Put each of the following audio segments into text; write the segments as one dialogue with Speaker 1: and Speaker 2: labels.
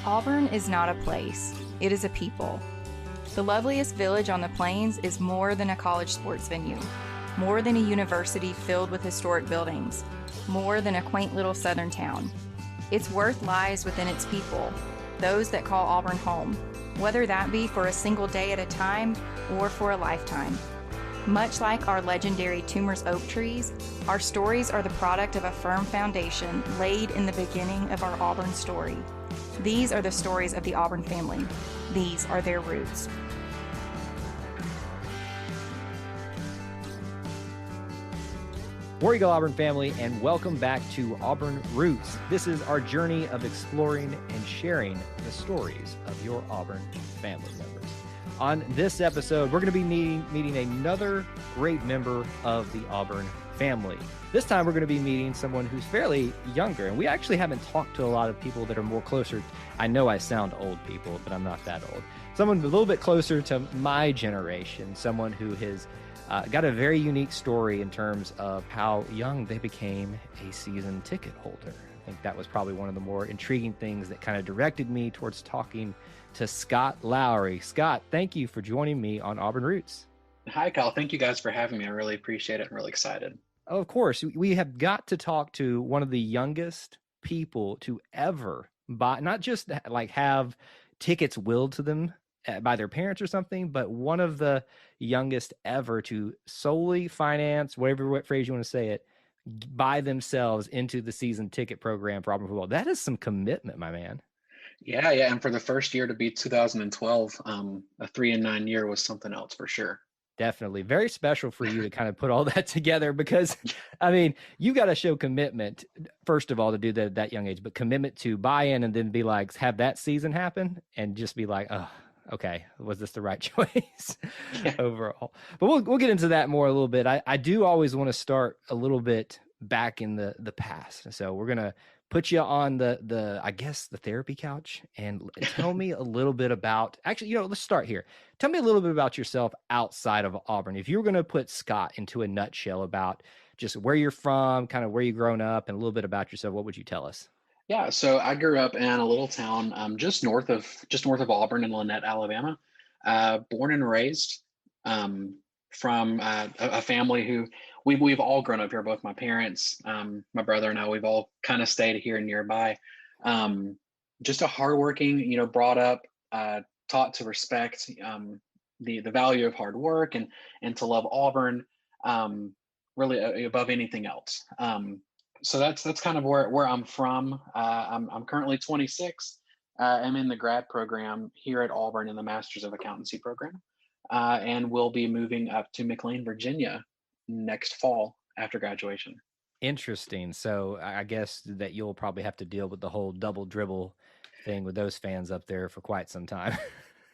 Speaker 1: Auburn is not a place, it is a people. The loveliest village on the plains is more than a college sports venue, more than a university filled with historic buildings, more than a quaint little southern town. Its worth lies within its people, those that call Auburn home, whether that be for a single day at a time or for a lifetime. Much like our legendary Toomer's oak trees, our stories are the product of a firm foundation laid in the beginning of our Auburn story. These are the stories of the Auburn family. These are their roots.
Speaker 2: War Eagle Auburn family, and welcome back to Auburn Roots. This is our journey of exploring and sharing the stories of your Auburn family members. On this episode, we're going to be meeting another great member of the Auburn family. This time, we're going to be meeting someone who's fairly younger, and we actually haven't talked to a lot of people that are more closer. I know I sound old, people, but I'm not that old. Someone a little bit closer to my generation, someone who has got a very unique story in terms of how young they became a season ticket holder. I think that was probably one of the more intriguing things that kind of directed me towards talking to Scott Lowery. Scott, thank you for joining me on Auburn Roots.
Speaker 3: Hi, Kyle. Thank you guys for having me. I really appreciate it. I'm really excited.
Speaker 2: Of course, we have got to talk to one of the youngest people to ever buy, not just like have tickets willed to them by their parents or something, but one of the youngest ever to solely finance, whatever phrase you want to say it, buy themselves into the season ticket program for Auburn football. That is some commitment, my man.
Speaker 3: Yeah. And for the first year to be 2012, a 3-9 year was something else for sure.
Speaker 2: Definitely. Very special for you to kind of put all that together because, I mean, you got to show commitment, first of all, to do that at that young age, but commitment to buy in and then be like, have that season happen and just be like, oh, okay, was this the right choice overall? But we'll get into that more a little bit. I do always want to start a little bit back in the past. So we're going to put you on the I guess the therapy couch and tell me a little bit about, actually, let's start here. Tell me a little bit about yourself outside of Auburn. If you were going to put Scott into a nutshell about just where you're from, kind of where you've grown up and a little bit about yourself, what would you tell us?
Speaker 3: Yeah. So I grew up in a little town just north of Auburn in Lynette, Alabama. Born and raised from a family who we've all grown up here. Both my parents, my brother and I, we've all kind of stayed here nearby. Just a hardworking, brought up, taught to respect the value of hard work and to love Auburn really above anything else. So that's kind of where I'm from. I'm currently 26. I'm in the grad program here at Auburn in the Masters of Accountancy program, and we'll be moving up to McLean, Virginia next fall after graduation.
Speaker 2: Interesting. So I guess that you'll probably have to deal with the whole double dribble thing with those fans up there for quite some time.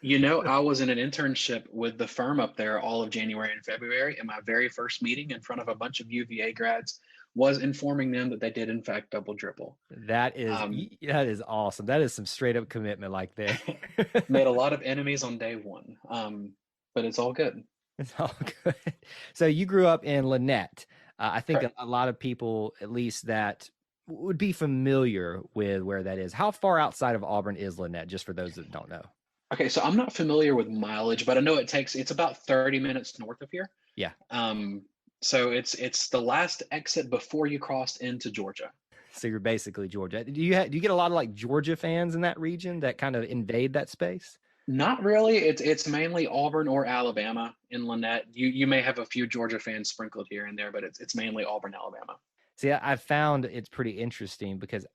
Speaker 3: I was in an internship with the firm up there all of January and February, and my very first meeting in front of a bunch of UVA grads was informing them that they did in fact double dribble.
Speaker 2: That is awesome. That is some straight up commitment like that.
Speaker 3: Made a lot of enemies on day one, but it's all good.
Speaker 2: It's all good. So you grew up in Lynette. I think
Speaker 3: Correct.
Speaker 2: a lot of people, at least that would be familiar with where that is. How far outside of Auburn is Lynette, just for those that don't know?
Speaker 3: Okay, so I'm not familiar with mileage, but I know it's about 30 minutes north of here.
Speaker 2: Yeah.
Speaker 3: So it's the last exit before you crossed into Georgia.
Speaker 2: So you're basically Georgia. Do you get a lot of like Georgia fans in that region that kind of invade that space?
Speaker 3: Not really. It's mainly Auburn or Alabama in Lynette. You may have a few Georgia fans sprinkled here and there, but it's mainly Auburn, Alabama.
Speaker 2: See, I've found it's pretty interesting because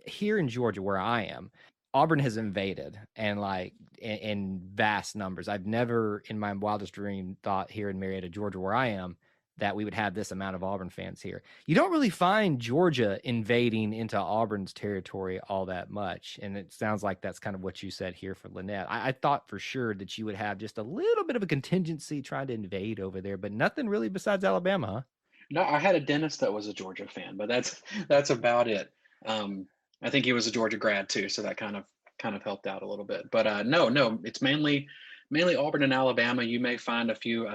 Speaker 2: here in Georgia, where I am, Auburn has invaded and like in vast numbers. I've never in my wildest dream thought here in Marietta, Georgia, where I am, that we would have this amount of Auburn fans here. You don't really find Georgia invading into Auburn's territory all that much. And it sounds like that's kind of what you said here for Lynette. I thought for sure that you would have just a little bit of a contingency trying to invade over there, but nothing really besides Alabama, huh?
Speaker 3: No, I had a dentist that was a Georgia fan, but that's about it. I think he was a Georgia grad too, so that kind of helped out a little bit. But no, it's mainly Auburn and Alabama. You may find a few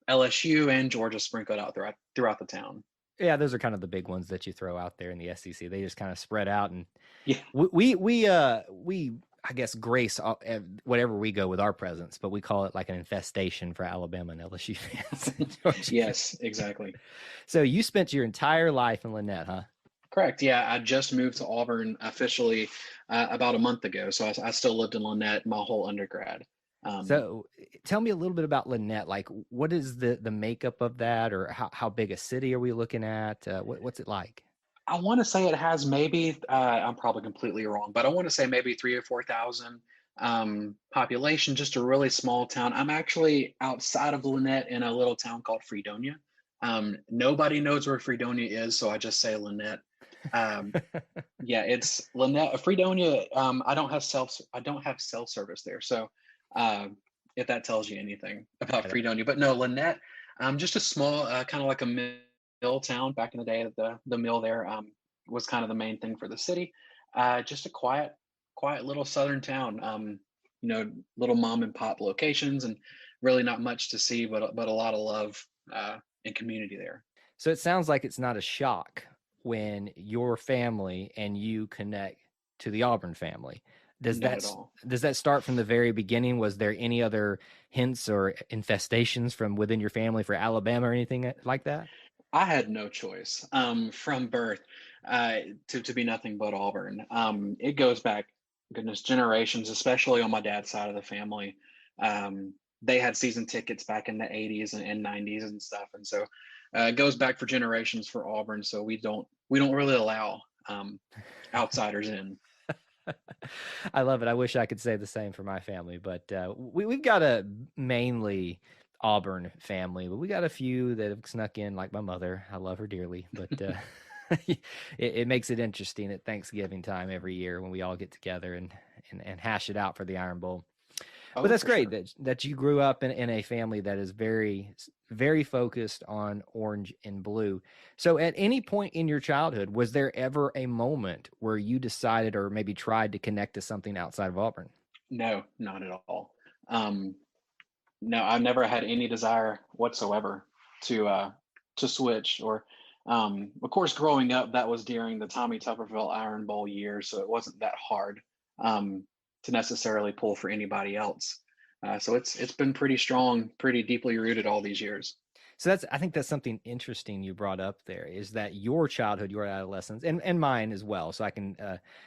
Speaker 3: LSU and Georgia sprinkled out throughout the town.
Speaker 2: Yeah, those are kind of the big ones that you throw out there in the SEC. They just kind of spread out, and
Speaker 3: Yeah.
Speaker 2: we I guess, grace whatever we go with our presence, but we call it like an infestation for Alabama and LSU fans. Georgia fans.
Speaker 3: Yes, exactly.
Speaker 2: So you spent your entire life in Lynette, huh?
Speaker 3: Correct. Yeah, I just moved to Auburn officially about a month ago. So I still lived in Lynette my whole undergrad. Um,
Speaker 2: So tell me a little bit about Lynette. Like, what is the makeup of that, or how big a city are we looking at? What's it like?
Speaker 3: I want to say it has maybe, I'm probably completely wrong, but I want to say maybe 3 or 4 thousand population, just a really small town. I'm actually outside of Lynette in a little town called Fredonia. Nobody knows where Fredonia is, so I just say Lynette. Um, yeah, it's Lynette, Fredonia. I don't have cell service there, so uh, if that tells you anything about Fredonia, but no, Lynette, just a small, kind of like a mill town. Back in the day, the mill there was kind of the main thing for the city. Just a quiet little southern town. Little mom and pop locations, and really not much to see, but a lot of love and community there.
Speaker 2: So it sounds like it's not a shock when your family and you connect to the Auburn family. Does
Speaker 3: Not
Speaker 2: that
Speaker 3: at all.
Speaker 2: does that start from the very beginning? Was there any other hints or infestations from within your family for Alabama or anything like that?
Speaker 3: I had no choice from birth uh, to be nothing but Auburn. It goes back, goodness, generations, especially on my dad's side of the family. They had season tickets back in the 80s and 90s and stuff, and so it goes back for generations for Auburn. So we don't really allow outsiders in.
Speaker 2: I love it. I wish I could say the same for my family, but we've got a mainly Auburn family, but we got a few that have snuck in, like my mother. I love her dearly, but it makes it interesting at Thanksgiving time every year when we all get together and hash it out for the Iron Bowl. But
Speaker 3: Oh,
Speaker 2: that's
Speaker 3: for
Speaker 2: great
Speaker 3: sure.
Speaker 2: that you grew up in a family that is very focused on orange and blue. So at any point in your childhood, was there ever a moment where you decided or maybe tried to connect to something outside of Auburn?
Speaker 3: No, not at all. Um, no, I've never had any desire whatsoever to switch. Or, of course, growing up, that was during the Tommy Tuberville Iron Bowl years, so it wasn't that hard um, to necessarily pull for anybody else. So it's been pretty strong, pretty deeply rooted all these years.
Speaker 2: So I think that's something interesting you brought up there is that your childhood, your adolescence, and mine as well. So I can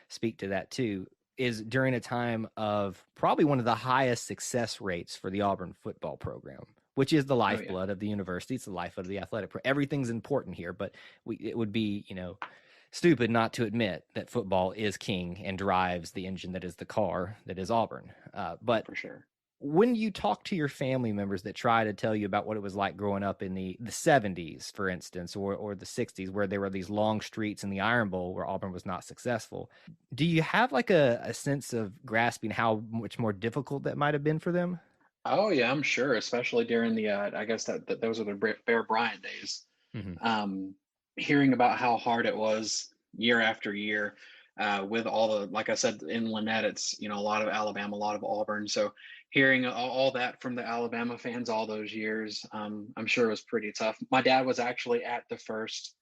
Speaker 2: speak to that too, is during a time of probably one of the highest success rates for the Auburn football program, which is the
Speaker 3: Oh yeah,
Speaker 2: lifeblood of the university. It's the life of the everything's important here, but it would be, stupid not to admit that football is king and drives the engine that is the car that is Auburn. But
Speaker 3: for sure.
Speaker 2: when you talk to your family members that try to tell you about what it was like growing up in the 70s, for instance, or the 60s, where there were these long streets in the Iron Bowl where Auburn was not successful, do you have like a sense of grasping how much more difficult that might have been for them?
Speaker 3: Oh yeah, I'm sure, especially during the I guess that those are the Bear Bryant days.
Speaker 2: Hmm.
Speaker 3: um, Hearing about how hard it was year after year with all the, like I said, in Lynette, it's a lot of Alabama, a lot of Auburn. So hearing all that from the Alabama fans all those years, I'm sure it was pretty tough. My dad was actually at the first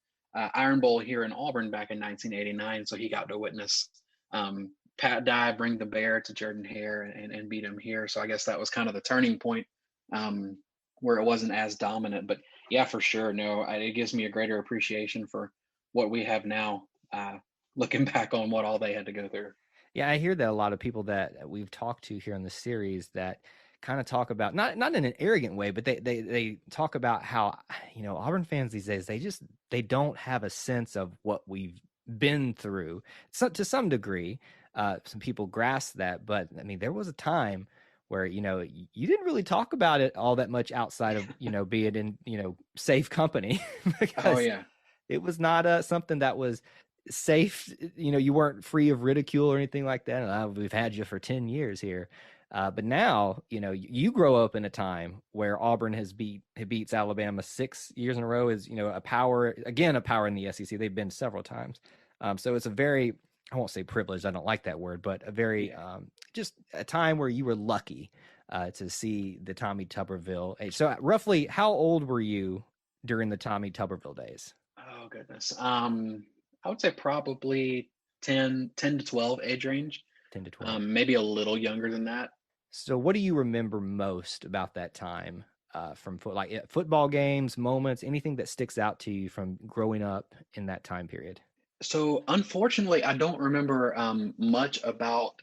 Speaker 3: Iron Bowl here in Auburn back in 1989, so he got to witness Pat Dye bring the bear to Jordan Hare and beat him here. So I guess that was kind of the turning point um, where it wasn't as dominant. But yeah, for sure. No, it gives me a greater appreciation for what we have now, looking back on what all they had to go through.
Speaker 2: Yeah, I hear that a lot of people that we've talked to here in the series that kind of talk about not in an arrogant way, but they talk about how Auburn fans these days they don't have a sense of what we've been through. So to some degree, some people grasp that, but I mean there was a time where you didn't really talk about it all that much outside of being in safe company
Speaker 3: Oh
Speaker 2: because
Speaker 3: yeah,
Speaker 2: it was not something that was safe. You weren't free of ridicule or anything like that. And we've had you for 10 years here. But now, you grow up in a time where Auburn beats Alabama 6 years in a row, is, a power in the SEC. They've been several times. So it's a very, I won't say privileged, I don't like that word, but a very,
Speaker 3: yeah.
Speaker 2: just a time where you were lucky to see the Tommy Tuberville age. So roughly how old were you during the Tommy Tuberville days?
Speaker 3: Oh goodness. I would say probably 10 to 12 age range.
Speaker 2: 10 to 12.
Speaker 3: Maybe a little younger than that.
Speaker 2: So what do you remember most about that time from football games, moments, anything that sticks out to you from growing up in that time period?
Speaker 3: So unfortunately, I don't remember much about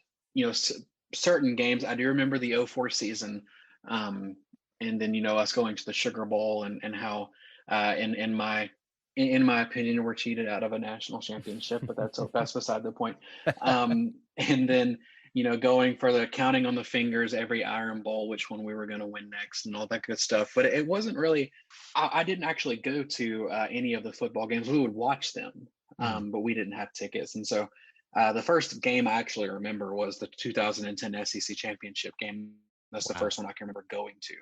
Speaker 3: certain games. I do remember the '04 season, um, and then us going to the Sugar Bowl and how in my opinion we're cheated out of a national championship, but that's beside the point. And then going for the counting on the fingers every Iron Bowl, which one we were going to win next, and all that good stuff. But it wasn't really. I didn't actually go to any of the football games. We would watch them, but we didn't have tickets. And so the first game I actually remember was the 2010 SEC championship game. That's the first one I can remember going to.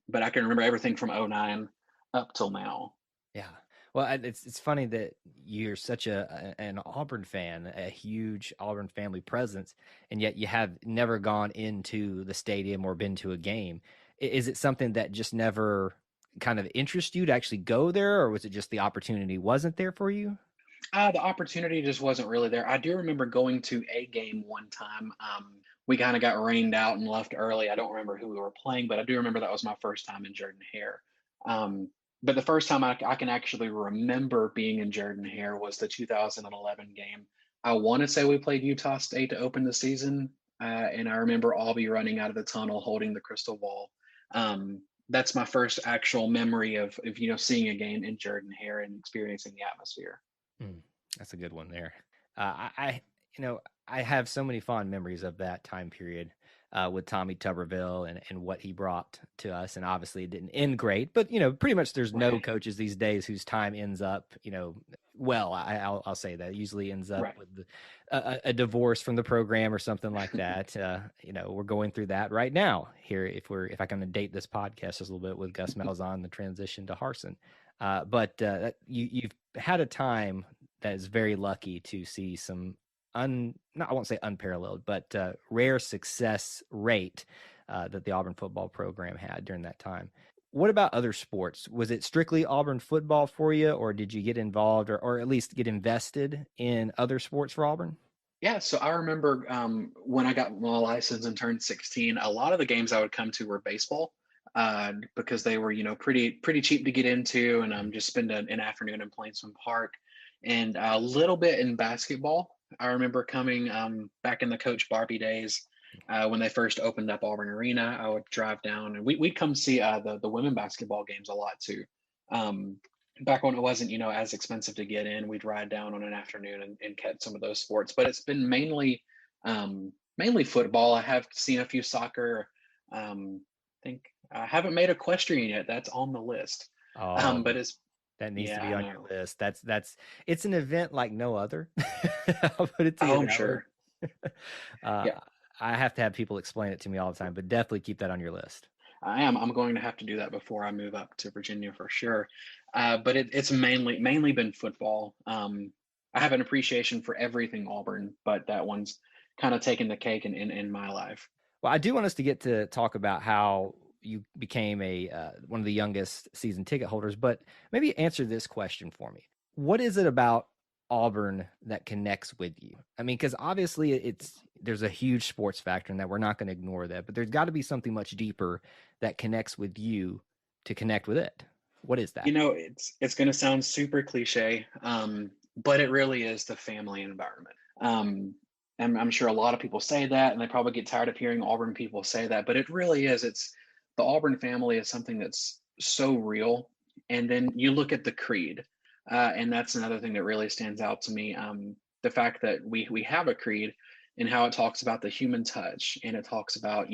Speaker 3: But I can remember everything from '09 up till now.
Speaker 2: Yeah. Well, it's funny that you're such an Auburn fan, a huge Auburn family presence, and yet you have never gone into the stadium or been to a game. Is it something that just never kind of interests you to actually go there, or was it just the opportunity wasn't there for you?
Speaker 3: The opportunity just wasn't really there. I do remember going to a game one time. We kind of got rained out and left early. I don't remember who we were playing, but I do remember that was my first time in Jordan Hare. But the first time I can actually remember being in Jordan Hare was the 2011 game. I want to say we played Utah State to open the season, and I remember Albie running out of the tunnel holding the crystal ball. That's my first actual memory of seeing a game in Jordan Hare and experiencing the atmosphere.
Speaker 2: That's a good one there. I have so many fond memories of that time period with Tommy Tuberville and what he brought to us. And obviously it didn't end great, but pretty much there's no coaches these days whose time ends up, well, I'll say that it usually ends up with a divorce from the program or something like that. We're going through that right now here. If I can date this podcast just a little bit with Gus Malzahn, the transition to Harsin. But you've had a time that is very lucky to see some I won't say unparalleled, but rare success rate that the Auburn football program had during that time. What about other sports? Was it strictly Auburn football for you, or did you get involved or at least get invested in other sports for Auburn?
Speaker 3: Yeah, so I remember when I got my license and turned 16, a lot of the games I would come to were baseball because they were, pretty cheap to get into, and just spend an afternoon in Plainsman Park, and a little bit in basketball. I remember coming back in the Coach Barbie days when they first opened up Auburn Arena. I would drive down and we'd come see the women basketball games a lot too. Back when it wasn't, as expensive to get in, we'd ride down on an afternoon and catch some of those sports. But it's been mainly football. I have seen a few soccer. I think I haven't made equestrian yet. That's on the list. But it's
Speaker 2: that needs to be on your list. It's an event like no other. I'll put it to you.
Speaker 3: I'm sure.
Speaker 2: I have to have people explain it to me all the time, but definitely keep that on your list.
Speaker 3: I am. I'm going to have to do that before I move up to Virginia for sure. But it's mainly been football. I have an appreciation for everything Auburn, but that one's kind of taken the cake in my life.
Speaker 2: Well, I do want us to get to talk about how you became one of the youngest season ticket holders, but maybe answer this question for me. What is it about Auburn that connects with you? I mean, because obviously there's a huge sports factor in that. We're not going to ignore that, but there's got to be something much deeper that connects with you to connect with it. What is that?
Speaker 3: It's going to sound super cliche, but it really is the family environment. And I'm sure a lot of people say that, and they probably get tired of hearing Auburn people say that, but it really is. The Auburn family is something that's so real. And then you look at the creed, and that's another thing that really stands out to me. The fact that we have a creed and how it talks about the human touch, and it talks about,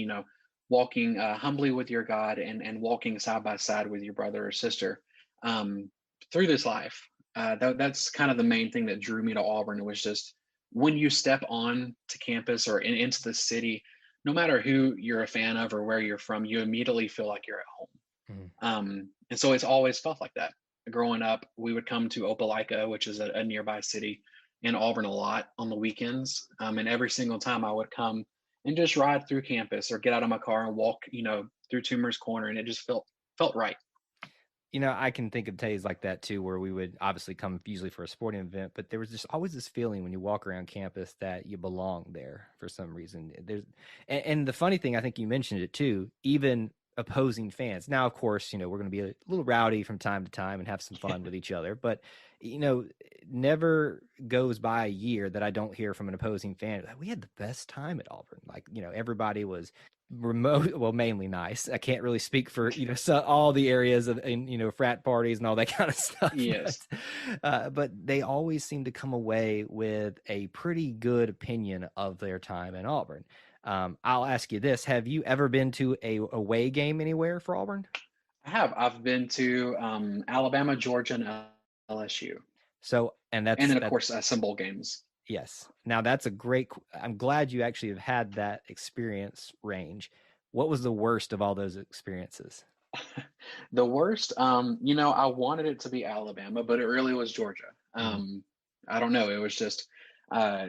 Speaker 3: walking humbly with your God and walking side by side with your brother or sister through this life. That's kind of the main thing that drew me to Auburn. It was just when you step on to campus or into the city, no matter who you're a fan of or where you're from, you immediately feel like you're at home. And so it's always felt like that. Growing up, we would come to Opelika, which is a nearby city in Auburn, a lot on the weekends. And every single time I would come and just ride through campus or get out of my car and walk, through Toomer's Corner, and it just felt right.
Speaker 2: I can think of days like that too, where we would obviously come usually for a sporting event, but there was just always this feeling when you walk around campus that you belong there for some reason. And the funny thing, I think you mentioned it too, even opposing fans. Now, of course, we're going to be a little rowdy from time to time and have some fun with each other, but never goes by a year that I don't hear from an opposing fan, we had the best time at Auburn. Like, everybody was well, mainly nice. I can't really speak for all the areas of frat parties and all that kind of stuff.
Speaker 3: Yes.
Speaker 2: But they always seem to come away with a pretty good opinion of their time in Auburn. I'll ask you this: have you ever been to a away game anywhere for Auburn?
Speaker 3: I have. I've been to Alabama, Georgia, and LSU,
Speaker 2: So, and
Speaker 3: and then of
Speaker 2: that
Speaker 3: course some bowl games.
Speaker 2: yes. Now that's a great. I'm glad you actually have had that experience range. What was the worst of all those experiences?
Speaker 3: The worst, I wanted it to be Alabama, but it really was Georgia.
Speaker 2: Mhm.
Speaker 3: I don't know. It was just, uh,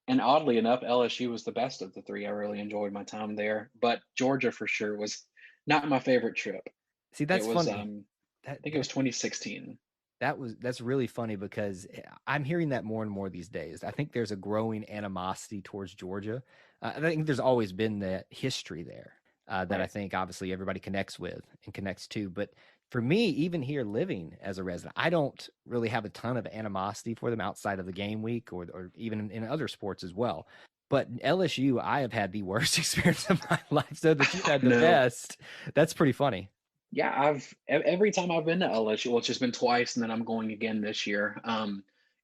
Speaker 3: and oddly enough, LSU was the best of the three. I really enjoyed my time there, but Georgia for sure was not my favorite trip.
Speaker 2: See,
Speaker 3: It
Speaker 2: that's
Speaker 3: was,
Speaker 2: funny.
Speaker 3: I think it was 2016.
Speaker 2: That's really funny because I'm hearing that more and more these days. I think there's a growing animosity towards Georgia. I think there's always been that history there that I
Speaker 3: Right.
Speaker 2: think obviously everybody connects with and connects to. But for me, even here living as a resident, I don't really have a ton of animosity for them outside of the game week or even in other sports as well. But LSU, I have had the worst experience of my life. So that you've had the
Speaker 3: No.
Speaker 2: best, that's pretty funny.
Speaker 3: Yeah, every time I've been to LSU, well, it's just been twice, and then I'm going again this year.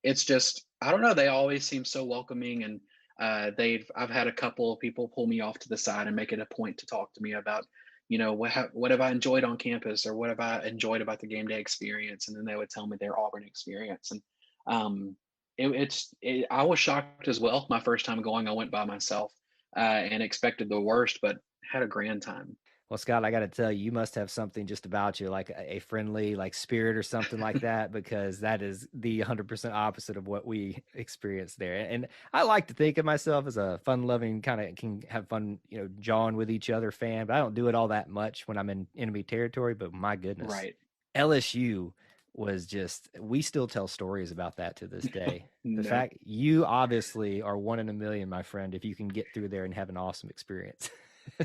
Speaker 3: It's just I don't know. They always seem so welcoming, and I've had a couple of people pull me off to the side and make it a point to talk to me about, what have I enjoyed on campus, or what have I enjoyed about the game day experience, and then they would tell me their Auburn experience, and um, I was shocked as well. My first time going, I went by myself and expected the worst, but had a grand time.
Speaker 2: Well, Scott, I got to tell you, you must have something just about you, like a friendly, like spirit or something like that, because that is the 100% opposite of what we experience there. And I like to think of myself as a fun-loving, kind of can have fun, jawing with each other fan, but I don't do it all that much when I'm in enemy territory. But my goodness,
Speaker 3: Right.
Speaker 2: LSU was just, we still tell stories about that to this day. The
Speaker 3: No.
Speaker 2: fact you obviously are one in a million, my friend, if you can get through there and have an awesome experience.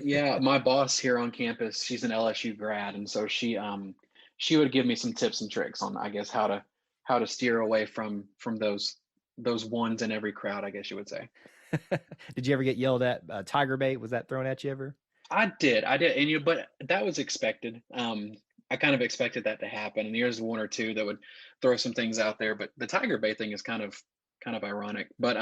Speaker 3: Yeah, my boss here on campus, she's an LSU grad, and so she would give me some tips and tricks on, I guess, how to steer away from those ones in every crowd, I guess you would say.
Speaker 2: Did you ever get yelled at? Tiger bait, was that thrown at you ever?
Speaker 3: I did, and but that was expected. I kind of expected that to happen, and there's one or two that would throw some things out there, but the Tiger Bay thing is kind of ironic. But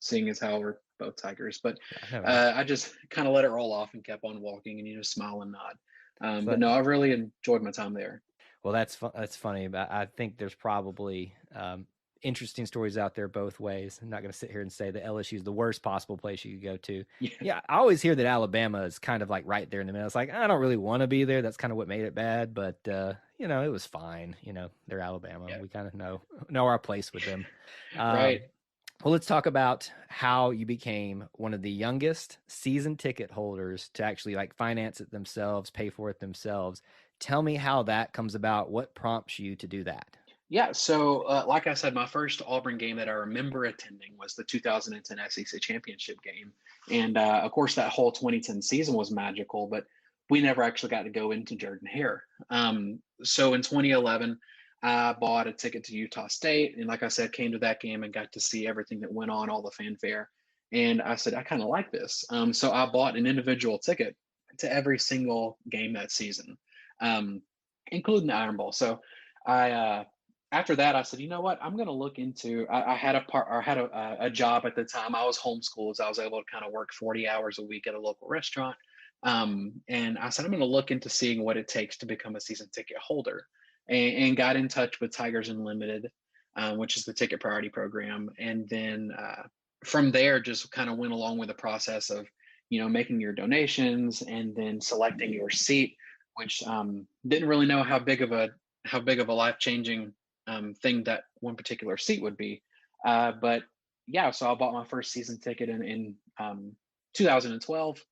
Speaker 3: seeing as how we're both Tigers, but
Speaker 2: I know.
Speaker 3: I just kind of let it roll off and kept on walking, and smile and nod. But
Speaker 2: So,
Speaker 3: no, I really enjoyed my time there.
Speaker 2: well, that's funny. But I think there's probably interesting stories out there both ways. I'm not going to sit here and say that LSU is the worst possible place you could go to.
Speaker 3: Yeah,
Speaker 2: Yeah, I always hear that Alabama is kind of like right there in the middle. It's like I don't really want to be there. That's kind of what made it bad. But it was fine. They're Alabama.
Speaker 3: yeah,
Speaker 2: We kind of know our place with them.
Speaker 3: right.
Speaker 2: Um, Well, let's talk about how you became one of the youngest season ticket holders to actually like finance it themselves, pay for it themselves. Tell me how that comes about. What prompts you to do that?
Speaker 3: Yeah, so like I said, my first Auburn game that I remember attending was the 2010 SEC championship game, and of course that whole 2010 season was magical, but we never actually got to go into Jordan Hare. So in 2011, I bought a ticket to Utah State, and like I said, came to that game and got to see everything that went on, all the fanfare, and I said I kind of like this. So I bought an individual ticket to every single game that season, um, including the Iron Bowl. So I after that, I said, you know what? I'm going to look into. I had a job at the time. I was homeschooled, so I was able to kind of work 40 hours a week at a local restaurant. And I said, I'm going to look into seeing what it takes to become a season ticket holder, and got in touch with Tigers Unlimited, which is the ticket priority program. And then from there, just kind of went along with the process of, making your donations and then selecting your seat, which didn't really know how big of a life changing thing that one particular seat would be. But yeah, so I bought my first season ticket in 2012,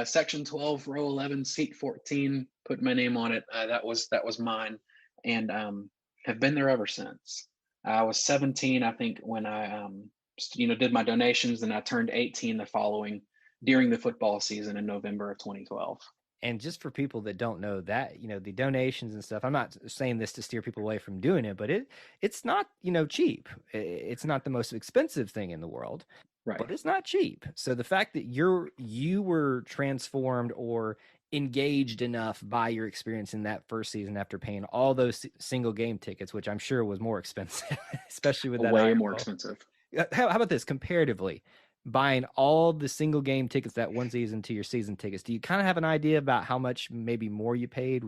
Speaker 3: section 12, row 11, seat 14. Put my name on it. That was mine. and have been there ever since. I was 17, I think, when I did my donations, and I turned 18 the following during the football season in November of 2012.
Speaker 2: And just for people that don't know that, the donations and stuff, I'm not saying this to steer people away from doing it, but it's not, cheap. It's not the most expensive thing in the world,
Speaker 3: Right.
Speaker 2: but it's not cheap. So the fact that you were transformed or engaged enough by your experience in that first season after paying all those single game tickets, which I'm sure was more expensive, especially with that
Speaker 3: Way
Speaker 2: Iron
Speaker 3: more
Speaker 2: Bowl.
Speaker 3: expensive.
Speaker 2: How about this comparatively? Buying all the single game tickets that one season to your season tickets, do you kind of have an idea about how much maybe more you paid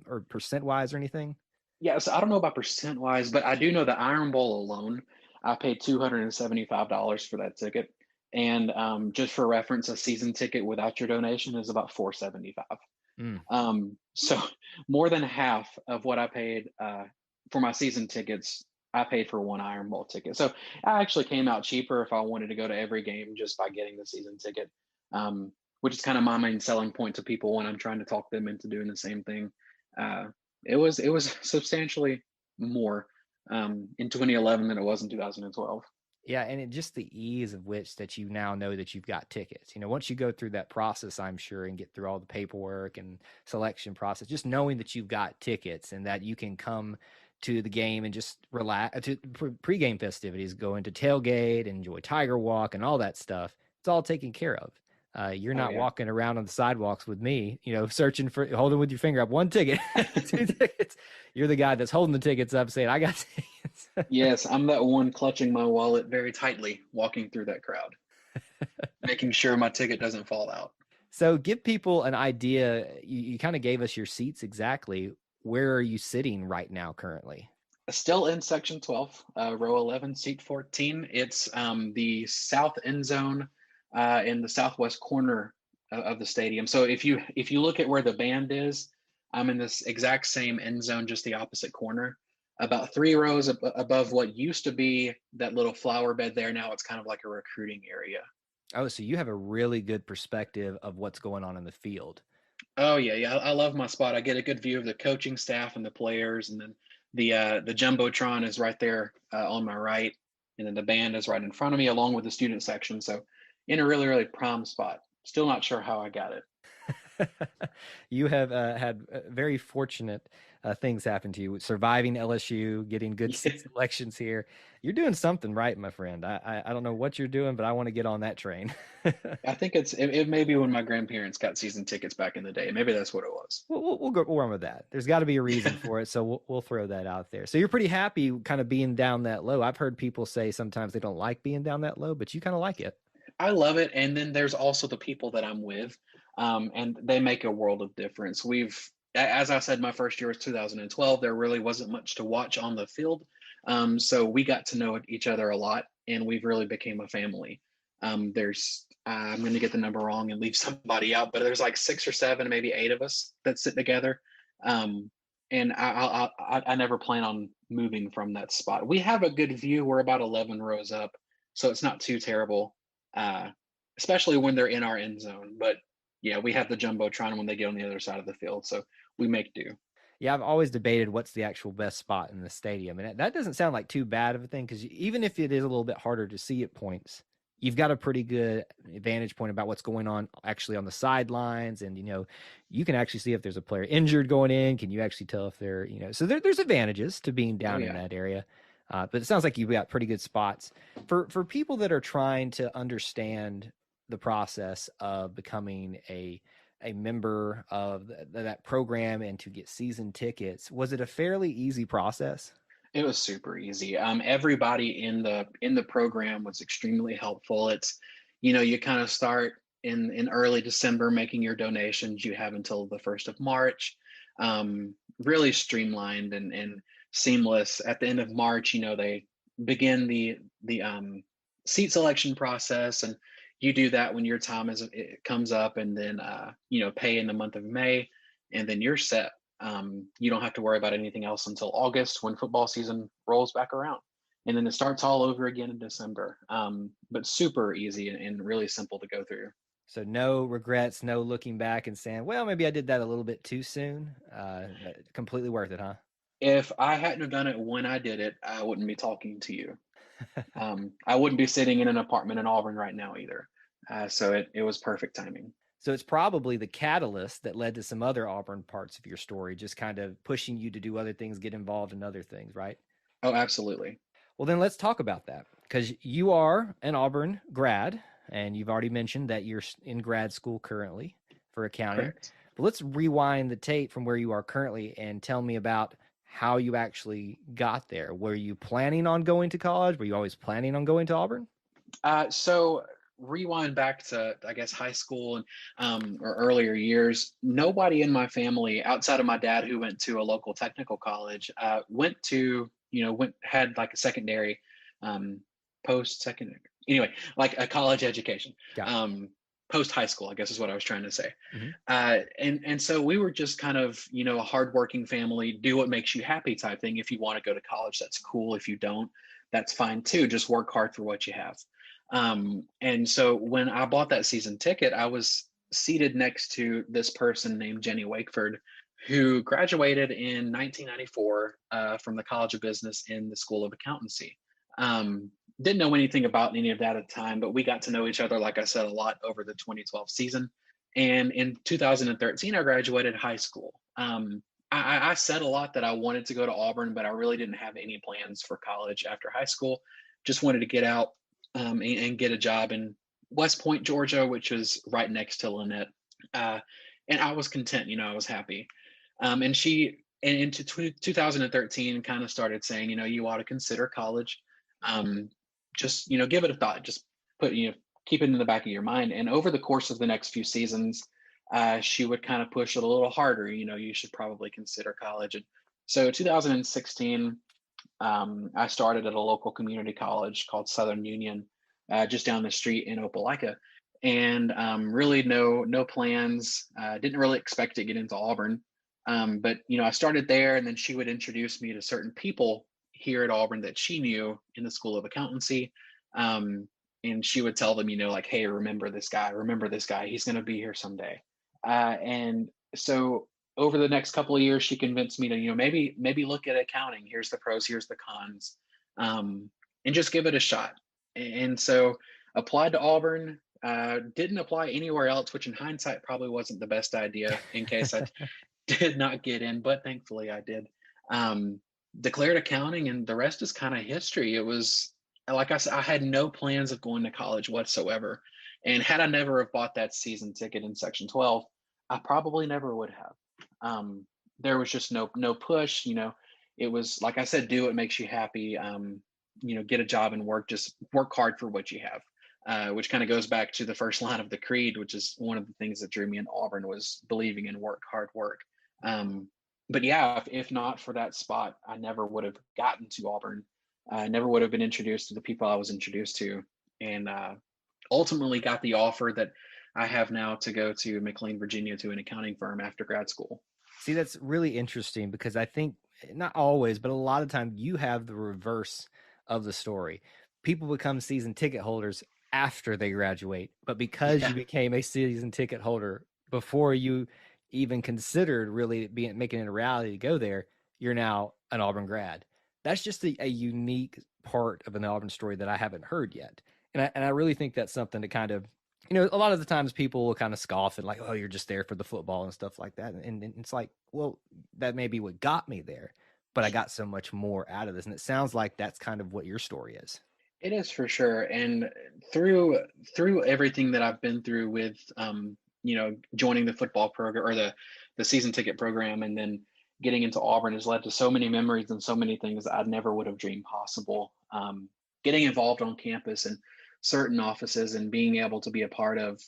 Speaker 2: or percent wise or anything?
Speaker 3: Yeah, so I don't know about percent wise, but I do know the Iron Bowl alone, I paid $275 for that ticket. And just for reference, a season ticket without your donation is about $475.
Speaker 2: Mm.
Speaker 3: So more than half of what I paid for my season tickets, I paid for one Iron Bowl ticket. So I actually came out cheaper if I wanted to go to every game just by getting the season ticket, which is kind of my main selling point to people when I'm trying to talk them into doing the same thing. Uh, it was substantially more in 2011 than it was in 2012.
Speaker 2: Yeah, and just the ease of which that you now know that you've got tickets. Once you go through that process, I'm sure, and get through all the paperwork and selection process, just knowing that you've got tickets and that you can come to the game and just relax to pregame festivities, go into tailgate, enjoy Tiger Walk, and all that stuff. It's all taken care of. You're not walking around on the sidewalks with me, searching for holding with your finger up one ticket, 2 tickets. You're the guy that's holding the tickets up, saying, "I got tickets."
Speaker 3: Yes, I'm that one clutching my wallet very tightly, walking through that crowd, making sure my ticket doesn't fall out.
Speaker 2: So give people an idea. You kind of gave us your seats exactly. Where are you sitting right now currently?
Speaker 3: Still in section 12, row 11, seat 14. It's the south end zone in the southwest corner of the stadium. So if you look at where the band is, I'm in this exact same end zone, just the opposite corner, about 3 rows above what used to be that little flower bed there. Now it's kind of like a recruiting area.
Speaker 2: Oh, so you have a really good perspective of what's going on in the field.
Speaker 3: Oh yeah. I love my spot. I get a good view of the coaching staff and the players, and then the jumbotron is right there on my right, and then the band is right in front of me, along with the student section. So, in a really prime spot. Still not sure how I got it.
Speaker 2: You have had very fortunate things happen to you, surviving LSU, getting good selections here. You're doing something right, my friend. I don't know what you're doing, but I want to get on that train.
Speaker 3: I think it may be when my grandparents got season tickets back in the day. Maybe that's what it was.
Speaker 2: We'll run with that. There's got to be a reason for it, so we'll throw that out there. So you're pretty happy kind of being down that low. I've heard people say sometimes they don't like being down that low, but you kind of like it.
Speaker 3: I love it. And then there's also the people that I'm with, and they make a world of difference. As I said, my first year was 2012. There really wasn't much to watch on the field. So we got to know each other a lot, and we've really became a family. I'm going to get the number wrong and leave somebody out, but there's like 6 or 7, maybe 8 of us that sit together. And I never plan on moving from that spot. We have a good view. We're about 11 rows up, so it's not too terrible. Especially when they're in our end zone. But yeah, we have the jumbotron when they get on the other side of the field, so we make do.
Speaker 2: Yeah, I've always debated what's the actual best spot in the stadium, and that doesn't sound like too bad of a thing, because even if it is a little bit harder to see at points, you've got a pretty good vantage point about what's going on actually on the sidelines, and you can actually see if there's a player injured going in. Can you actually tell if they're so there's advantages to being down in that area. But it sounds like you've got pretty good spots for people that are trying to understand the process of becoming a member of that program and to get season tickets. Was it a fairly easy process?
Speaker 3: It was super easy. Everybody in the program was extremely helpful. It's, you kind of start in early December making your donations. You have until the 1st of March. Really streamlined and seamless. At the end of March, they begin the seat selection process, and you do that when your time it comes up, and then pay in the month of May, and then you're set. You don't have to worry about anything else until August, when football season rolls back around, and then it starts all over again in December. But super easy and really simple to go through.
Speaker 2: So no regrets, no looking back and saying, well, maybe I did that a little bit too soon. Completely worth it, huh?
Speaker 3: If I hadn't have done it when I did it, I wouldn't be talking to you. I wouldn't be sitting in an apartment in Auburn right now either. So it was perfect timing.
Speaker 2: So it's probably the catalyst that led to some other Auburn parts of your story, just kind of pushing you to do other things, get involved in other things, right?
Speaker 3: Oh, absolutely.
Speaker 2: Well, then let's talk about that because you are an Auburn grad, and you've already mentioned that you're in grad school currently for accounting.
Speaker 3: Correct.
Speaker 2: But let's rewind the tape from where you are currently and tell me about how you actually got there. Were you planning on going to college? Were you always planning on going to Auburn?
Speaker 3: So rewind back to, I guess, high school and or earlier years. Nobody in my family outside of my dad, who went to a local technical college, went to, went had like a secondary, um, post secondary, anyway, like a college education.
Speaker 2: Gotcha.
Speaker 3: Post high school, I guess is what I was trying to say.
Speaker 2: Hmm.
Speaker 3: And so we were just kind of, a hardworking family, do what makes you happy type thing. If you want to go to college, that's cool. If you don't, that's fine too. Just work hard for what you have. And so when I bought that season ticket, I was seated next to this person named Jenny Wakeford, who graduated in 1994 from the College of Business in the School of Accountancy. Didn't know anything about any of that at the time, but we got to know each other, like I said, a lot over the 2012 season. And in 2013, I graduated high school. I said a lot that I wanted to go to Auburn, but I really didn't have any plans for college after high school. Just wanted to get out and get a job in West Point, Georgia, which is right next to Lynette. Uh, and I was content, I was happy. And she, and into 2013, kind of started saying, you ought to consider college. Um, just, give it a thought. Just put, keep it in the back of your mind. And over the course of the next few seasons, she would kind of push it a little harder. You should probably consider college. And so 2016, I started at a local community college called Southern Union, just down the street in Opelika, and really no plans. Didn't really expect to get into Auburn, but I started there, and then she would introduce me to certain people here at Auburn that she knew in the School of Accountancy. And she would tell them, like, hey, remember this guy, he's going to be here someday. And so over the next couple of years, she convinced me to, maybe look at accounting. Here's the pros, here's the cons, and just give it a shot. And so applied to Auburn. Didn't apply anywhere else, which in hindsight probably wasn't the best idea in case I did not get in, but thankfully I did. Declared accounting, and the rest is kind of history. It was, like I said, I had no plans of going to college whatsoever. And had I never have bought that season ticket in Section 12, I probably never would have. There was just no push. It was, like I said, do what makes you happy. Get a job and just work hard for what you have. Which kind of goes back to the first line of the creed, which is one of the things that drew me in Auburn, was believing in hard work. But yeah, if not for that spot, I never would have gotten to Auburn. I never would have been introduced to the people I was introduced to, and ultimately got the offer that I have now to go to McLean, Virginia, to an accounting firm after grad school.
Speaker 2: See, that's really interesting because I think not always, but a lot of times you have the reverse of the story. People become season ticket holders after they graduate, but because
Speaker 3: Yeah.
Speaker 2: you became a season ticket holder before you even considered really making it a reality to go there, you're now an Auburn grad. That's just a unique part of an Auburn story that I haven't heard yet. And I really think that's something to kind of, a lot of the times people will kind of scoff and like, oh, you're just there for the football and stuff like that. And it's like, well, that may be what got me there, but I got so much more out of this. And it sounds like that's kind of what your story is.
Speaker 3: It is for sure. And through everything that I've been through with joining the football program or the season ticket program, and then getting into Auburn, has led to so many memories and so many things that I never would have dreamed possible. Getting involved on campus and certain offices, and being able to be a part of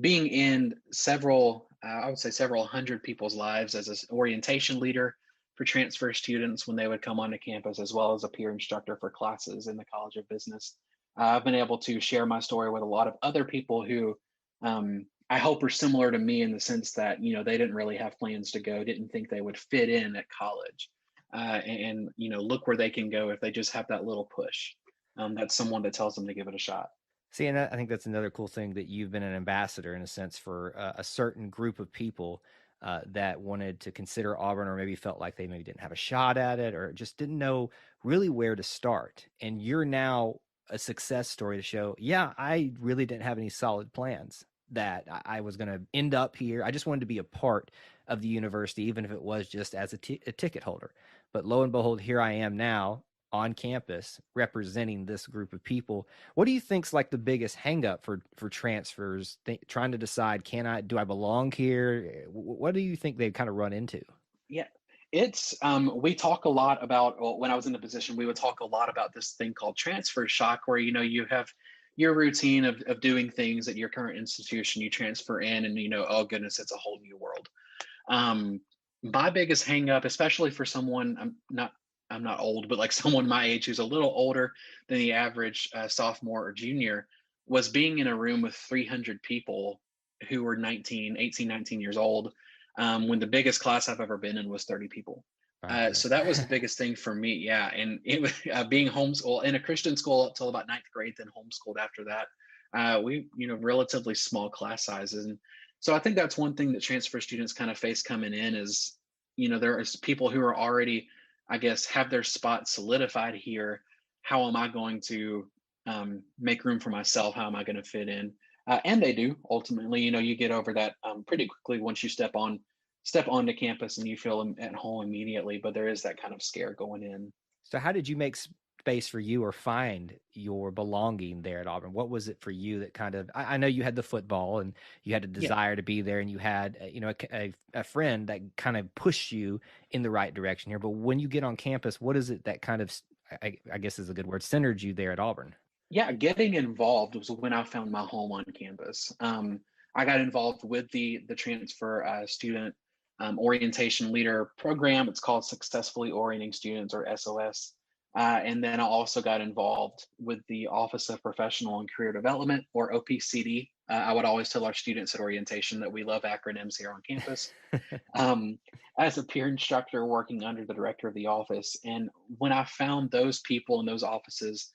Speaker 3: being in several, I would say several hundred people's lives as an orientation leader for transfer students when they would come onto campus, as well as a peer instructor for classes in the College of Business. I've been able to share my story with a lot of other people who I hope are similar to me, in the sense that, they didn't really have plans to go, didn't think they would fit in at college. And look where they can go if they just have that little push. That's someone that tells them to give it a shot.
Speaker 2: See, and I think that's another cool thing, that you've been an ambassador in a sense for a certain group of people that wanted to consider Auburn, or maybe felt like they maybe didn't have a shot at it, or just didn't know really where to start. And you're now a success story to show, yeah, I really didn't have any solid plans that I was going to end up here. I just wanted to be a part of the university, even if it was just as a ticket holder. But lo and behold, here I am now on campus representing this group of people. What do you think's like the biggest hang up for transfers, trying to decide, do I belong here? What do you think they kind of run into?
Speaker 3: Yeah, it's we talk a lot about, well, when I was in the position, we would talk a lot about this thing called transfer shock, where you have your routine of doing things at your current institution, you transfer in, and oh goodness, it's a whole new world. My biggest hang up, especially for someone, I'm not old, but like someone my age who's a little older than the average sophomore or junior, was being in a room with 300 people who were 18, 19 years old, when the biggest class I've ever been in was 30 people. So that was the biggest thing for me. Yeah. And it was being homeschooled in a Christian school up till about ninth grade, then homeschooled after that. We, relatively small class sizes. And so I think that's one thing that transfer students kind of face coming in is, there is people who are already, I guess, have their spot solidified here. How am I going to make room for myself? How am I going to fit in? And they do ultimately. You get over that pretty quickly once you step onto campus and you feel at home immediately. But there is that kind of scare going in.
Speaker 2: So how did you make space for you or find your belonging there at Auburn? What was it for you that kind of, I know you had the football and you had a desire to be there, and you had, a friend that kind of pushed you in the right direction here. But when you get on campus, what is it that kind of, I guess is a good word, centered you there at Auburn?
Speaker 3: Yeah, getting involved was when I found my home on campus. I got involved with the transfer student orientation leader program. It's called Successfully Orienting Students, or SOS. And then I also got involved with the Office of Professional and Career Development, or OPCD. I would always tell our students at orientation that we love acronyms here on campus. As a peer instructor working under the director of the office. And when I found those people in those offices,